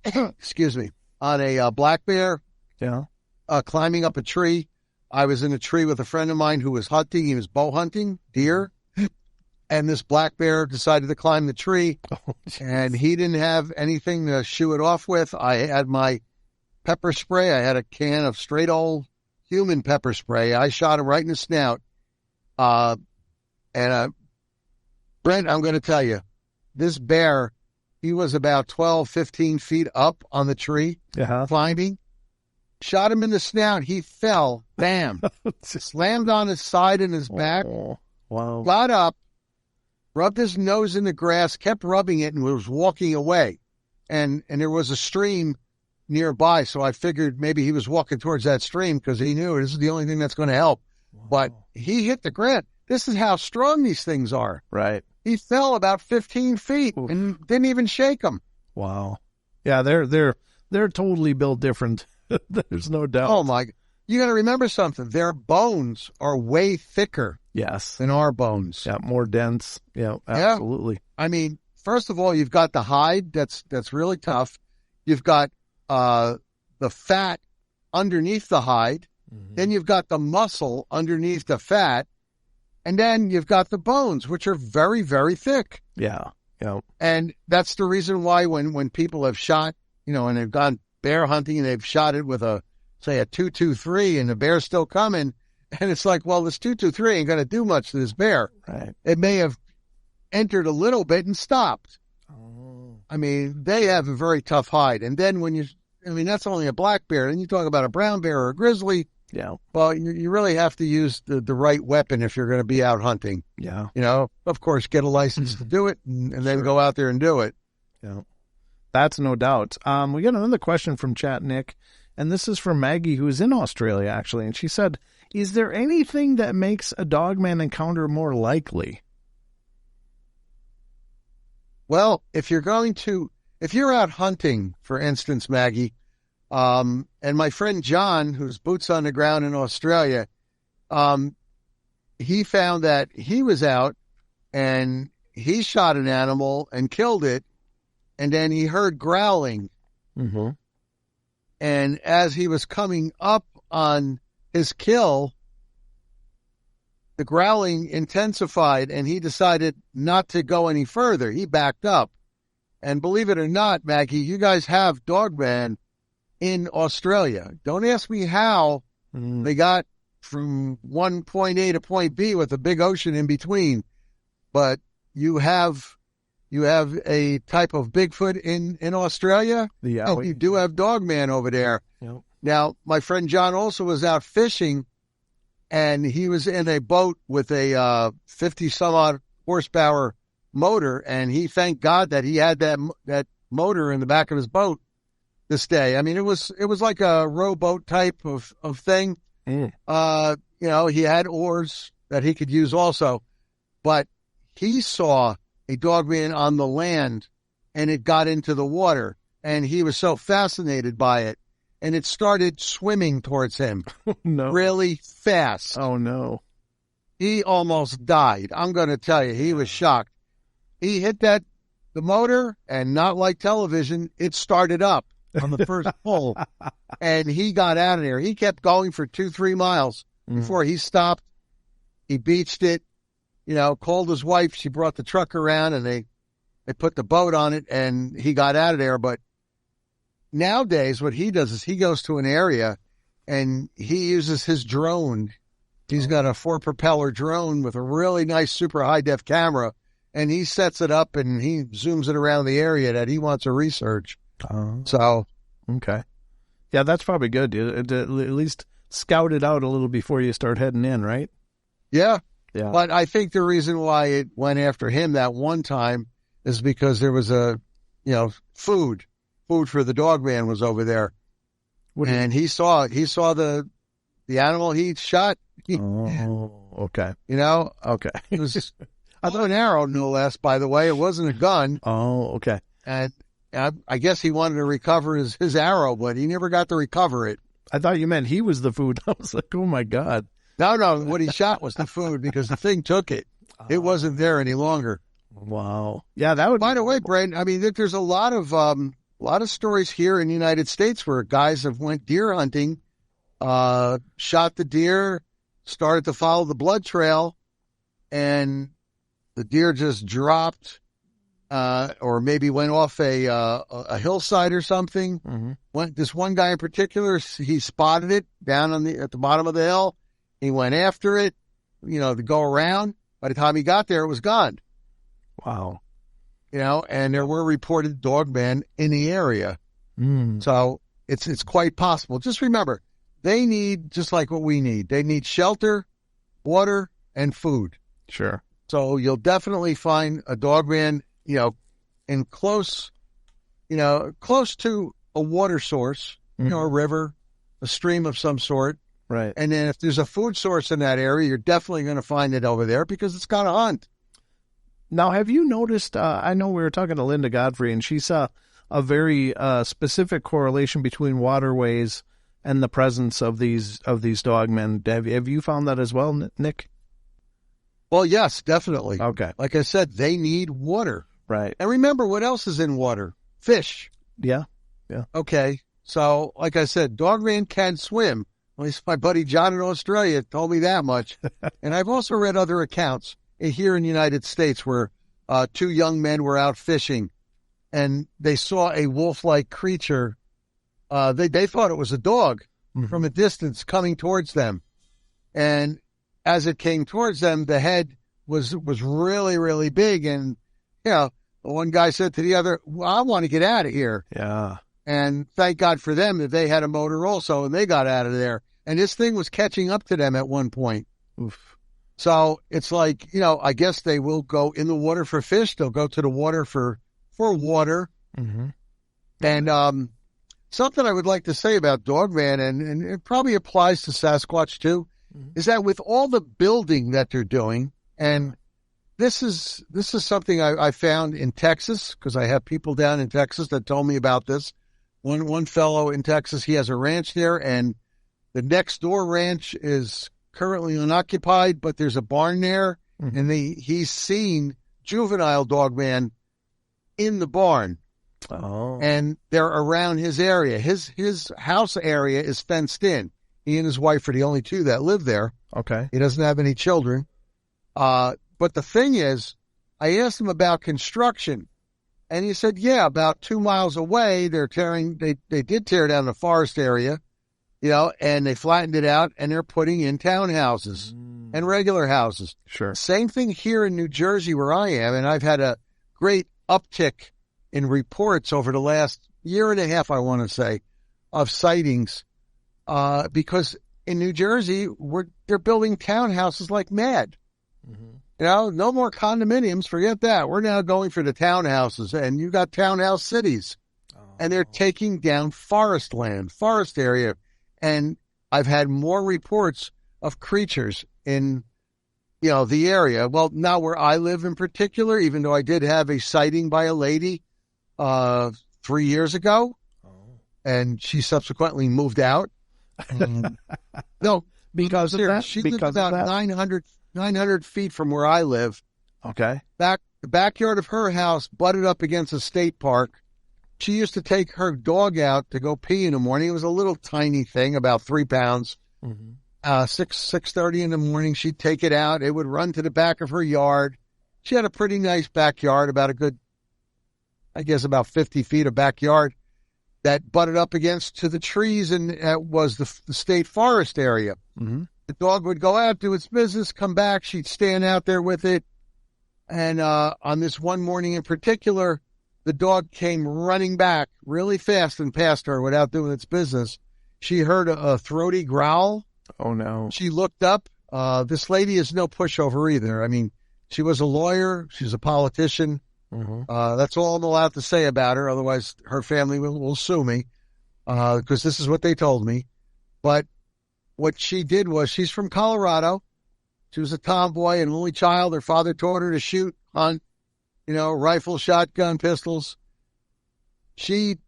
excuse me, on a black bear. Yeah. Climbing up a tree. I was in a tree with a friend of mine who was hunting. He was bow hunting deer. and this black bear decided to climb the tree, and he didn't have anything to shoo it off with. I had my pepper spray. I had a can of straight old human pepper spray. I shot him right in the snout. Brent, I'm going to tell you, this bear, he was about 12, 15 feet up on the tree, climbing. Shot him in the snout. He fell. Bam. Slammed on his side and his back. Wow. Got up, rubbed his nose in the grass, kept rubbing it, and was walking away. And there was a stream nearby, so I figured maybe he was walking towards that stream because he knew this is the only thing that's going to help. Wow. But he hit the ground. This is how strong these things are. Right. He fell about 15 feet and didn't even shake him. Wow. Yeah, they're totally built different. There's no doubt. Oh my! You got to remember something. Their bones are way thicker. Yes. Than our bones. Yeah, more dense. Yeah, absolutely. Yeah. I mean, first of all, you've got the hide that's really tough. You've got the fat underneath the hide. Mm-hmm. Then you've got the muscle underneath the fat. And then you've got the bones, which are very, very thick. Yeah. Yeah. And that's the reason why when people have shot, and they've gone bear hunting and they've shot it with a 223 and the bear's still coming. And it's like, well, this 223 ain't going to do much to this bear. Right. It may have entered a little bit and stopped. Oh. I mean, they have a very tough hide. And then that's only a black bear. And you talk about a brown bear or a grizzly. Yeah. Well, you really have to use the right weapon if you're going to be out hunting. Yeah. Of course, get a license to do it and then go out there and do it. Yeah. That's no doubt. We got another question from Chat Nick, and this is from Maggie, who is in Australia, actually. And she said, is there anything that makes a dogman encounter more likely? Well, if you're out hunting, for instance, Maggie, and my friend John, who's boots on the ground in Australia, he found that he was out and he shot an animal and killed it. And then he heard growling. Mm-hmm. And as he was coming up on his kill, the growling intensified and he decided not to go any further. He backed up. And believe it or not, Maggie, you guys have dogman in Australia. Don't ask me how they got from one point A to point B with a big ocean in between, but you have a type of Bigfoot in Australia. Yeah, you do have dogman over there. Yep. Now, my friend John also was out fishing, and he was in a boat with a 50 some odd horsepower motor, and he thanked God that he had that motor in the back of his boat this day. I mean, it was like a rowboat type of thing. Mm. He had oars that he could use also, but he saw a dogman on the land and it got into the water and he was so fascinated by it and it started swimming towards him really fast. Oh no. He almost died. I'm going to tell you, he was shocked. He hit the motor and not like television, it started up on the first pull and he got out of there. He kept going for 2-3 miles before he stopped. He beached it, called his wife. She brought the truck around and they put the boat on it and he got out of there. But nowadays what he does is he goes to an area and he uses his drone. He's got a 4-propeller drone with a really nice super high def camera and he sets it up and he zooms it around the area that he wants to research. So, okay. Yeah, that's probably good. At least scout it out a little before you start heading in, right? Yeah. Yeah. But I think the reason why it went after him that one time is because there was food for the dogman was over there. And he saw the animal he shot. Okay. Okay. It was an arrow, no less, by the way. It wasn't a gun. Oh, okay. And I guess he wanted to recover his arrow, but he never got to recover it. I thought you meant he was the food. I was like, oh my God. No, what he shot was the food because the thing took it. It wasn't there any longer. Wow. Yeah, that would. By the way, Brent, I mean, there's a lot of stories here in the United States where guys have went deer hunting, shot the deer, started to follow the blood trail, and the deer just dropped, or maybe went off a hillside or something. Mm-hmm. This one guy in particular, he spotted it down at the bottom of the hill. He went after it, to go around. By the time he got there, it was gone. Wow. And there were reported dogmen in the area. So it's quite possible. Just remember, they need, just like what we need, they need shelter, water, and food. Sure. So you'll definitely find a dogman, in close to a water source, a river, a stream of some sort. Right. And then if there's a food source in that area, you're definitely going to find it over there because it's got to hunt. Now, have you noticed, I know we were talking to Linda Godfrey, and she saw a very specific correlation between waterways and the presence of these dogmen. Have you found that as well, Nick? Well, yes, definitely. Okay. Like I said, they need water. Right. And remember, what else is in water? Fish. Yeah. Okay. So, like I said, dogman can swim. At least my buddy John in Australia told me that much. And I've also read other accounts here in the United States where two young men were out fishing and they saw a wolf-like creature. They thought it was a dog from a distance coming towards them. And as it came towards them, the head was really, really big. And, the one guy said to the other, well, I want to get out of here. Yeah. And thank God for them that they had a motor also, and they got out of there. And this thing was catching up to them at one point. Oof. So it's like, I guess they will go in the water for fish. They'll go to the water for water. Mm-hmm. And something I would like to say about dogman, and it probably applies to Sasquatch too, is that with all the building that they're doing, and this is something I found in Texas, because I have people down in Texas that told me about this. One fellow in Texas, he has a ranch there, and the next door ranch is currently unoccupied, but there's a barn there, and he's seen juvenile dogman in the barn. Oh. And they're around his area. His house area is fenced in. He and his wife are the only two that live there. Okay. He doesn't have any children. But the thing is, I asked him about construction, and he said, yeah, about 2 miles away, they did tear down the forest area, and they flattened it out, and they're putting in townhouses and regular houses. Sure. Same thing here in New Jersey where I am, and I've had a great uptick in reports over the last year and a half, I want to say, of sightings, because in New Jersey, they're building townhouses like mad. No more condominiums. Forget that. We're now going for the townhouses, and you got townhouse cities, and they're taking down forest land, forest area. And I've had more reports of creatures in, the area. Well, not where I live in particular, even though I did have a sighting by a lady 3 years ago, and she subsequently moved out. No, because of that? She lived about 900 feet from where I live. Okay. The backyard of her house butted up against a state park. She used to take her dog out to go pee in the morning. It was a little tiny thing, about 3 pounds. 6:30 in the morning, she'd take it out. It would run to the back of her yard. She had a pretty nice backyard, about a good, I guess, about 50 feet of backyard that butted up against to the trees, and that was the state forest area. The dog would go out, do its business, come back. She'd stand out there with it. And on this one morning in particular, the dog came running back really fast and past her without doing its business. She heard a throaty growl. Oh, no. She looked up. This lady is no pushover either. I mean, she was a lawyer. She's a politician. That's all I'm allowed to say about her. Otherwise, her family will sue me because this is what they told me. But what she did was, she's from Colorado. She was a tomboy, an only child. Her father taught her to shoot, hunt, rifle, shotgun, pistols. She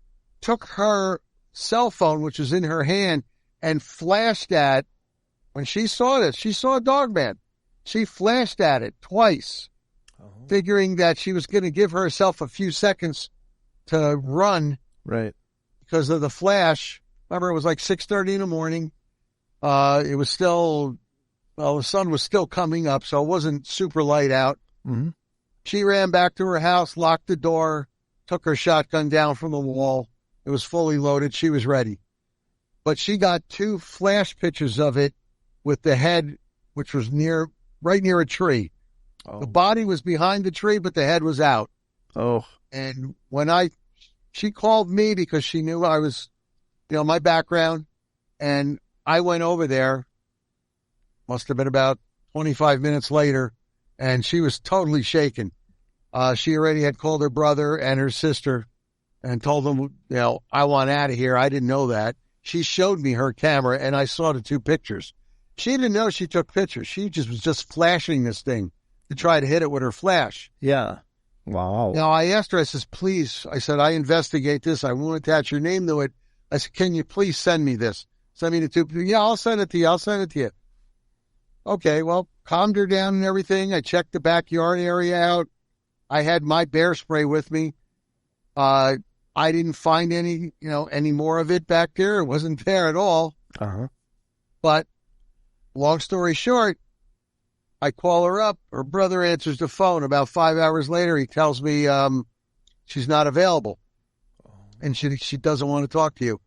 took her cell phone, which was in her hand, and flashed at, when she saw this, she saw a dogman. She flashed at it twice, figuring that she was going to give herself a few seconds to run. Right. Because of the flash. Remember, it was like 6:30 in the morning. It was still, the sun was still coming up, so it wasn't super light out. Mm-hmm. She ran back to her house, locked the door, took her shotgun down from the wall. It was fully loaded. She was ready. But she got 2 flash pictures of it with the head, which was right near a tree. Oh. The body was behind the tree, but the head was out. Oh. And she called me because she knew I was, my background. And I went over there, must have been about 25 minutes later, and she was totally shaken. She already had called her brother and her sister and told them, I want out of here. I didn't know that. She showed me her camera, and I saw the 2 pictures. She didn't know she took pictures. She was just flashing this thing to try to hit it with her flash. Yeah. Wow. Now, I asked her, I says, please, I said, I investigate this. I won't attach your name to it. I said, can you please send me this? Send me the 2. Yeah, I'll send it to you. Okay, well, calmed her down and everything. I checked the backyard area out. I had my bear spray with me. I didn't find any more of it back there. It wasn't there at all. Uh-huh. But long story short, I call her up. Her brother answers the phone. About 5 hours later, he tells me she's not available, and she doesn't want to talk to you.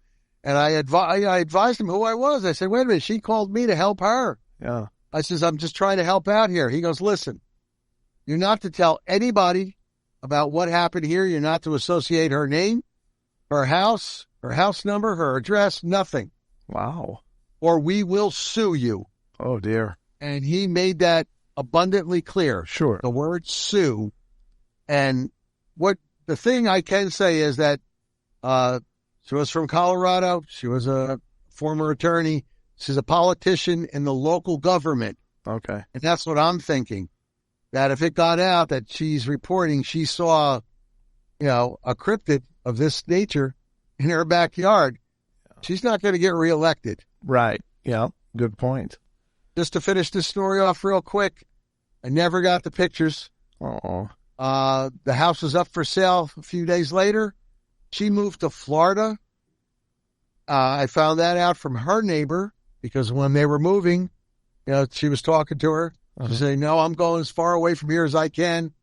And I advised him who I was. I said, wait a minute, she called me to help her. Yeah. I says, I'm just trying to help out here. He goes, listen, you're not to tell anybody about what happened here. You're not to associate her name, her house number, her address, nothing. Wow. Or we will sue you. Oh, dear. And he made that abundantly clear. Sure. The word sue. And the thing I can say is that she was from Colorado. She was a former attorney. She's a politician in the local government. Okay. And that's what I'm thinking. That if it got out that she's reporting she saw, a cryptid of this nature in her backyard, she's not going to get reelected. Right. Yeah. Good point. Just to finish this story off real quick, I never got the pictures. Oh. The house was up for sale a few days later. She moved to Florida. I found that out from her neighbor because when they were moving, she was talking to her. She said, no, I'm going as far away from here as I can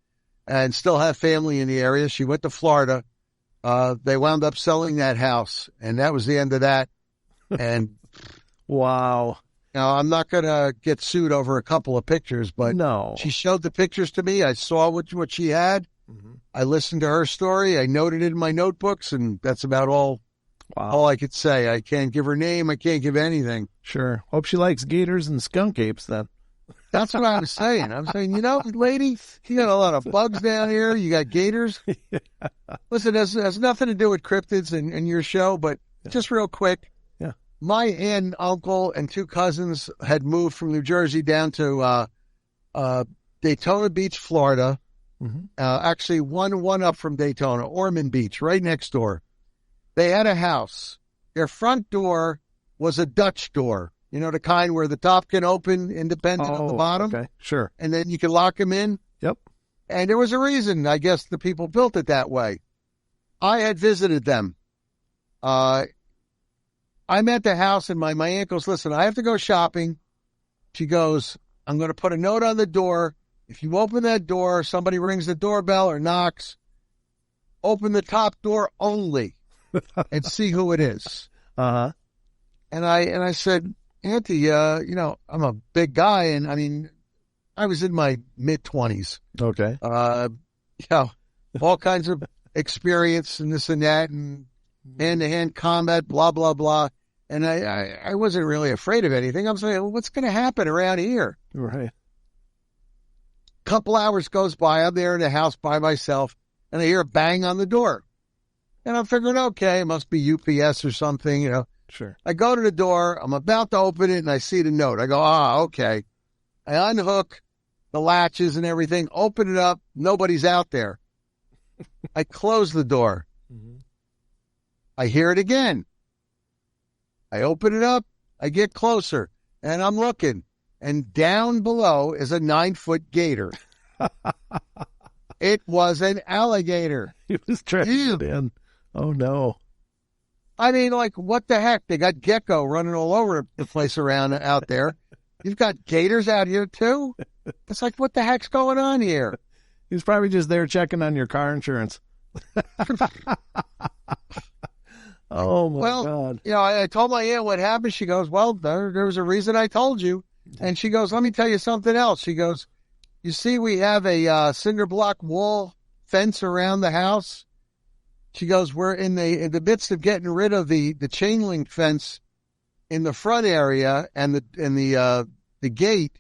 and still have family in the area. She went to Florida. They wound up selling that house, and that was the end of that. And wow. Now, I'm not going to get sued over a couple of pictures, but no. She showed the pictures to me. I saw what she had. Mm-hmm. I listened to her story. I noted it in my notebooks, and that's about all I could say. I can't give her name. I can't give anything. Sure. Hope she likes gators and skunk apes then. That's what I was saying. I'm saying, lady, you got a lot of bugs down here. You got gators. Yeah. Listen, it has nothing to do with cryptids and your show, but just real quick. Yeah. My aunt and uncle and 2 cousins had moved from New Jersey down to Daytona Beach, Florida. Mm-hmm. Actually, one up from Daytona, Ormond Beach, right next door. They had a house. Their front door was a Dutch door. The kind where the top can open independent of the bottom. Okay, sure. And then you can lock them in. Yep. And there was a reason, I guess, the people built it that way. I had visited them. I'm at the house, and my aunt goes, listen, I have to go shopping. She goes, I'm going to put a note on the door. If you open that door, somebody rings the doorbell or knocks, open the top door only and see who it is. Uh-huh. And I said, Auntie, I'm a big guy, and I was in my mid-20s. Okay. All kinds of experience and this and that, and hand-to-hand combat, blah, blah, blah. And I wasn't really afraid of anything. I'm saying, well, what's going to happen around here? Right. Couple hours goes by. I'm there in the house by myself, and I hear a bang on the door. And I'm figuring, okay, it must be UPS or something, Sure. I go to the door. I'm about to open it, and I see the note. I go, okay. I unhook the latches and everything, open it up. Nobody's out there. I close the door. Mm-hmm. I hear it again. I open it up. I get closer, and I'm looking. And down below is a 9-foot gator. It was an alligator. He was trapped in. Oh, no. What the heck? They got gecko running all over the place out there. You've got gators out here, too? It's like, what the heck's going on here? He's probably just there checking on your car insurance. Oh, my God. You know, I told my aunt what happened. She goes, well, there was a reason I told you. And she goes, let me tell you something else. She goes, you see, we have a cinder block wall fence around the house. She goes, we're in the midst of getting rid of the chain link fence in the front area and the gate.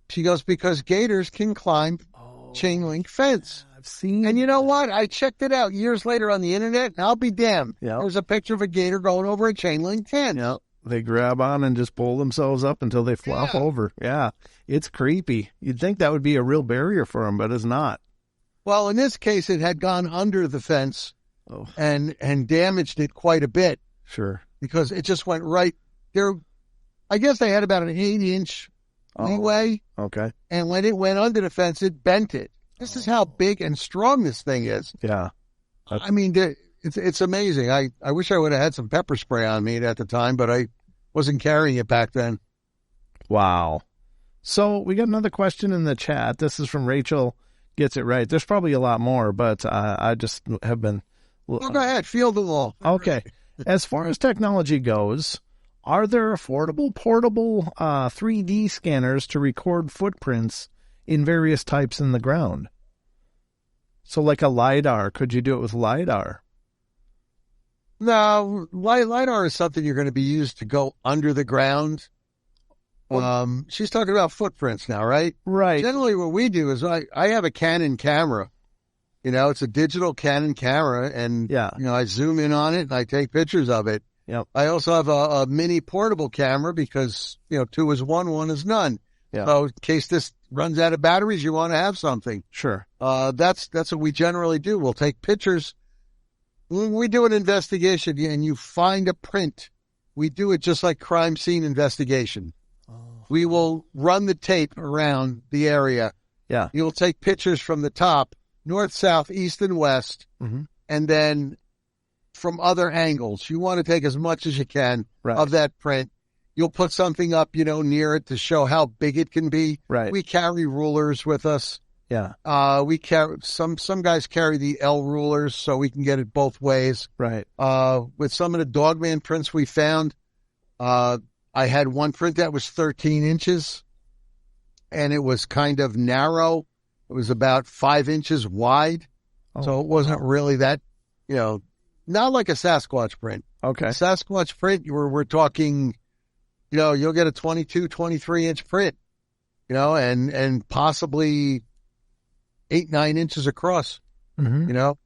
She goes, because gators can climb chain link fence. I've seen. And you know what? I checked it out years later on the internet, and I'll be damned. Yep. There's a picture of a gator going over a chain link fence. Yep. They grab on and just pull themselves up until they flop over. Yeah. It's creepy. You'd think that would be a real barrier for them, but it's not. Well, in this case, it had gone under the fence and damaged it quite a bit. Sure. Because it just went right there. I guess they had about an 8-inch leeway. Okay. And when it went under the fence, it bent it. This is how big and strong this thing is. Yeah. I mean, it's amazing. I wish I would have had some pepper spray on me at the time, but I wasn't carrying it back then. Wow. So we got another question in the chat. This is from Rachel Gets It Right. There's probably a lot more, but I just have been... Go ahead. Field them all. Okay. As far as technology goes, are there affordable, portable 3D scanners to record footprints in various types in the ground? So like a LiDAR, could you do it with LiDAR? No, LiDAR is something you're going to be used to go under the ground. She's talking about footprints now, right? Right. Generally what we do is I have a Canon camera. You know, it's a digital Canon camera, and you know, I zoom in on it and I take pictures of it. Yep. I also have a mini portable camera because, you know, 2 is 1, 1 is none. Yeah. So in case this runs out of batteries, you want to have something. Sure. That's what we generally do. We'll take pictures. When we do an investigation and you find a print, we do it just like crime scene investigation. We will run the tape around the area. Yeah. You'll take pictures from the top, north, south, east, and west, and then from other angles. You want to take as much as you can of that print. You'll put something up, you know, near it to show how big it can be. Right. We carry rulers with us. Yeah. We carry some guys carry the L rulers so we can get it both ways. Right. With some of the Dogman prints we found, I had one print that was 13 inches and it was kind of narrow. It was about 5 inches wide. So it wasn't really that, you know, not like a Sasquatch print. Okay. A Sasquatch print, we're talking, you know, you'll get a 22, 23 inch print, you know, and possibly 8, 9 inches across, you know,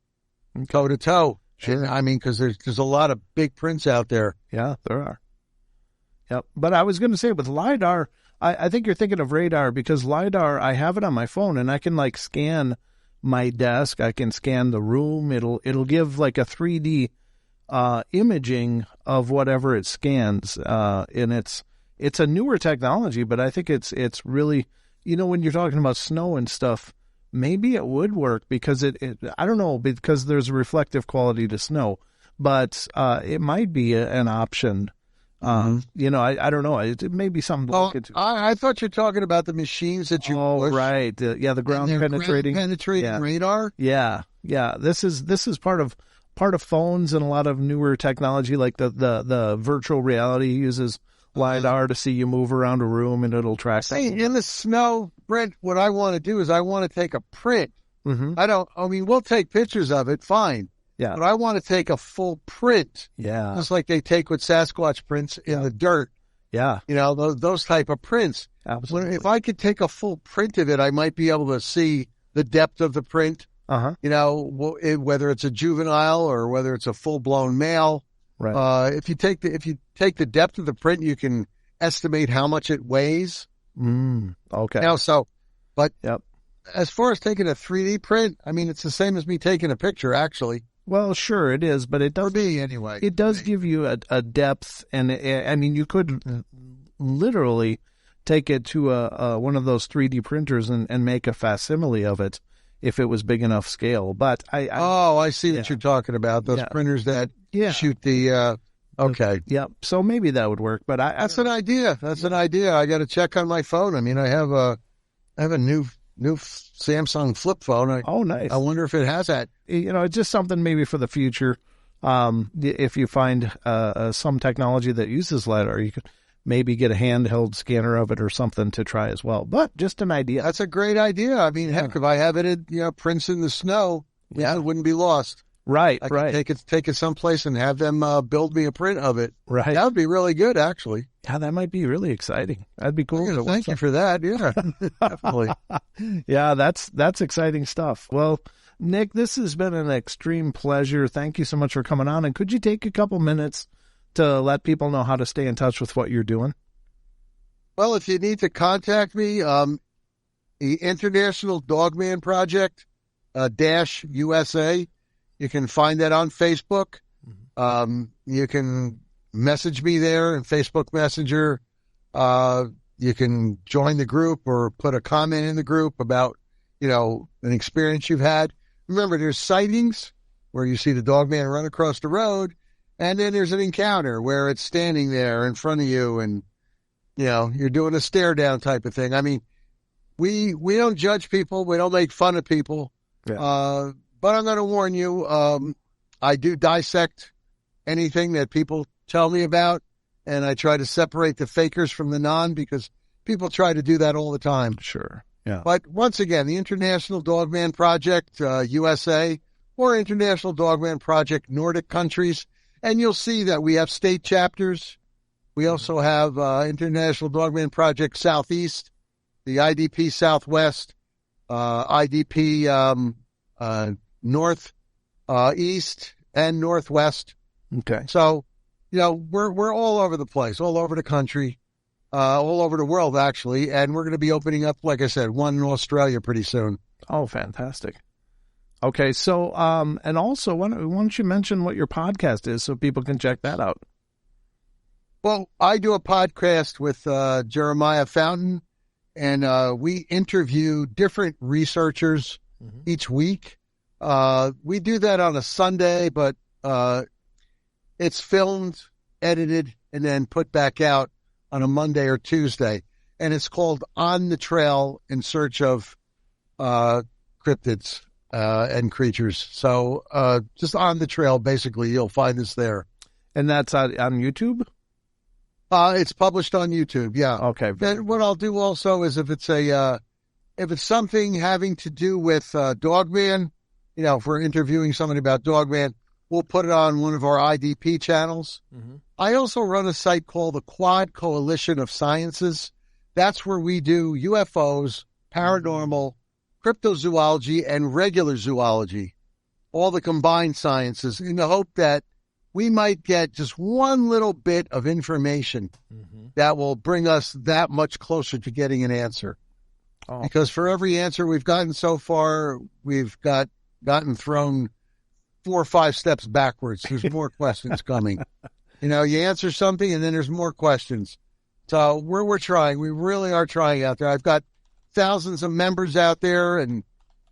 toe to toe. Sure. I mean, cause there's a lot of big prints out there. Yeah, there are. Yep. But I was going to say with LiDAR, I think you're thinking of radar, because LiDAR, I have it on my phone and I can like scan my desk. I can scan the room. It'll give like a 3D imaging of whatever it scans. And it's a newer technology, but I think it's really, you know, when you're talking about snow and stuff, maybe it would work because I don't know, because there's a reflective quality to snow, but it might be an option. You know, I don't know. It may be something to look into. I thought you're talking about the machines that you push. Right. The ground penetrating radar. Yeah. This is part of phones and a lot of newer technology, like the virtual reality uses LiDAR to see you move around a room and it'll track. Say, in the snow, Brent, what I want to do is I want to take a print. I mean, we'll take pictures of it, fine. Yeah. But I want to take a full print. Yeah. Just like they take with Sasquatch prints in the dirt. Yeah. You know, those type of prints. Absolutely. If I could take a full print of it, I might be able to see the depth of the print. You know, whether it's a juvenile or whether it's a full-blown male. Right. If you take the depth of the print, you can estimate how much it weighs. Okay. Now, as far as taking a 3D print, I mean, it's the same as me taking a picture, actually. Well, sure it is, but it does. For me, anyway. It does give you a depth, and I mean, you could literally take it to one of those 3D printers and make a facsimile of it if it was big enough scale. But I see what you're talking about. Those printers that shoot the. Okay. Yep. So maybe that would work, but that's an idea. That's an idea. I got to check on my phone. I mean, I have I have a new Samsung flip phone. Oh, nice. I wonder if it has that. It's just something maybe for the future. If you find some technology that uses LiDAR, you could maybe get a handheld scanner of it or something to try as well. But just an idea. That's a great idea. I mean, heck, if I have it at, prints in the snow, it wouldn't be lost. Right, I could take it someplace and have them build me a print of it. Right. That would be really good, actually. Yeah, that might be really exciting. That'd be cool. Thank you for that. Yeah, definitely. Yeah, that's exciting stuff. Well, Nick, this has been an extreme pleasure. Thank you so much for coming on. And could you take a couple minutes to let people know how to stay in touch with what you're doing? Well, if you need to contact me, the International Dogman Project USA, you can find that on Facebook. You can message me there in Facebook Messenger. You can join the group or put a comment in the group about, an experience you've had. Remember, there's sightings where you see the dogman run across the road, and then there's an encounter where it's standing there in front of you and, you're doing a stare down type of thing. I mean, we don't judge people. We don't make fun of people. Yeah. But I'm going to warn you, I do dissect anything that people tell me about, and I try to separate the fakers from the non, because people try to do that all the time. Sure. Yeah. But once again, the International Dogman Project USA or International Dogman Project Nordic countries, and you'll see that we have state chapters. We also have International Dogman Project Southeast, the IDP Southwest, IDP North, East, and Northwest. Okay. So, we're all over the place, all over the country, all over the world, actually. And we're going to be opening up, like I said, one in Australia pretty soon. Oh, fantastic. Okay. So, and also, why don't you mention what your podcast is so people can check that out? Well, I do a podcast with Jeremiah Fountain, and we interview different researchers each week. We do that on a Sunday, but it's filmed, edited, and then put back out on a Monday or Tuesday. And it's called On the Trail in Search of Cryptids and Creatures. So just On the Trail, basically, you'll find us there. And that's on YouTube? It's published on YouTube, yeah. Okay. Then what I'll do also is if it's something having to do with Dogman, if we're interviewing somebody about Dogman, we'll put it on one of our IDP channels. I also run a site called the Quad Coalition of Sciences. That's where we do UFOs, paranormal, cryptozoology, and regular zoology, all the combined sciences, in the hope that we might get just one little bit of information that will bring us that much closer to getting an answer. Oh. Because for every answer we've gotten so far, we've gotten thrown 4 or 5 steps backwards. There's more questions coming. You answer something and then there's more questions. So we're trying. We really are trying out there. I've got thousands of members out there, and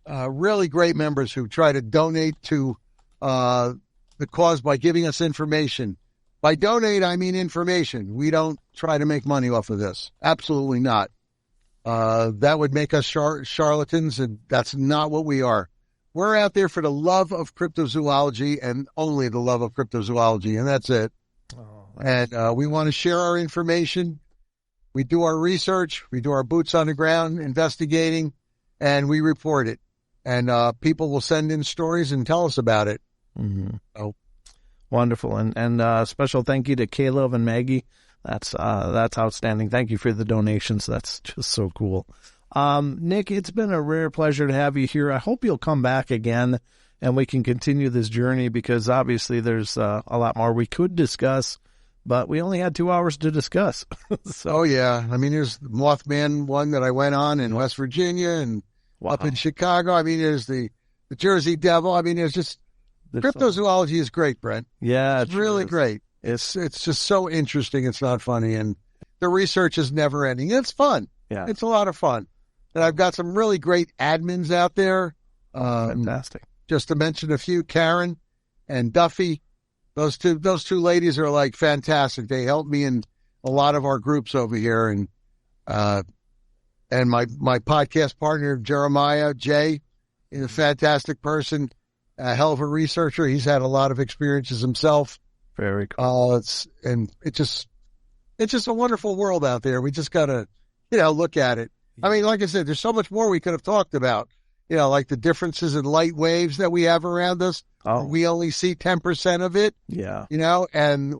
really great members who try to donate to the cause by giving us information. By donate, I mean information. We don't try to make money off of this. Absolutely not. That would make us charlatans, and that's not what we are. We're out there for the love of cryptozoology and only the love of cryptozoology, and that's it. And we want to share our information. We do our research. We do our boots on the ground investigating, and we report it. And people will send in stories and tell us about it. Oh, wonderful. And special thank you to Caleb and Maggie. That's outstanding. Thank you for the donations. That's just so cool. Nick, it's been a rare pleasure to have you here. I hope you'll come back again and we can continue this journey, because obviously there's a lot more we could discuss, but we only had 2 hours to discuss. So. Oh yeah. I mean, there's the Mothman one that I went on in West Virginia and up in Chicago. I mean, there's the Jersey Devil. I mean, there's just, cryptozoology is great, Brent. Yeah. It's really great. It's just so interesting. It's not funny. And the research is never ending. It's fun. Yeah. It's a lot of fun. And I've got some really great admins out there. Fantastic. Just to mention a few, Karen and Duffy. Those two ladies are like fantastic. They help me in a lot of our groups over here. And And my podcast partner, Jeremiah Jay, is a fantastic person, a hell of a researcher. He's had a lot of experiences himself. Very cool. It's just a wonderful world out there. We just gotta, look at it. I mean, like I said, there's so much more we could have talked about, like the differences in light waves that we have around us. Oh. We only see 10% of it. Yeah. And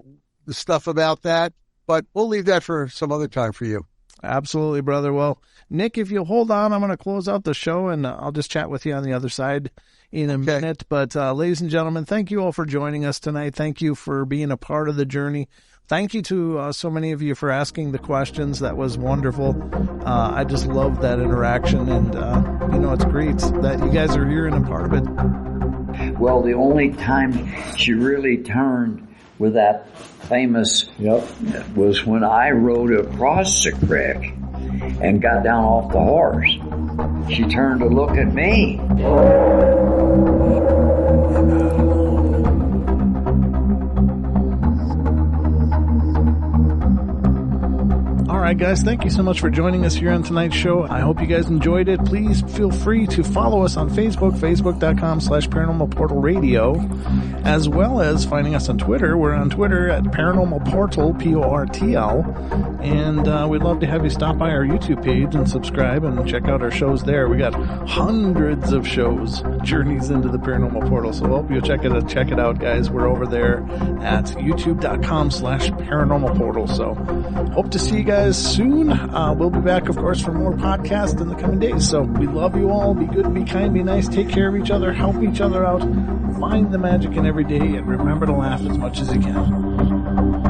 the stuff about that, but we'll leave that for some other time for you. Absolutely, brother. Well, Nick, if you'll hold on, I'm going to close out the show, and I'll just chat with you on the other side in a minute. But ladies and gentlemen, thank you all for joining us tonight. Thank you for being a part of the journey. Thank you to so many of you for asking the questions. That was wonderful. I just love that interaction, and, it's great that you guys are here and a part of it. Well, the only time she really turned with that famous was when I rode across the creek and got down off the horse. She turned to look at me. All right, guys, thank you so much for joining us here on tonight's show. I hope you guys enjoyed it. Please feel free to follow us on Facebook, facebook.com/Paranormal Portal Radio, as well as finding us on Twitter. We're on Twitter at Paranormal Portal, Portl, and we'd love to have you stop by our YouTube page and subscribe and check out our shows there. We got hundreds of shows, Journeys into the Paranormal Portal, so I hope you'll check it out, guys. We're over there at youtube.com/Paranormal Portal, so hope to see you guys soon. We'll be back, of course, for more podcasts in the coming days. So we love you all. Be good, be kind, be nice. Take care of each other. Help each other out. Find the magic in every day. And remember to laugh as much as you can.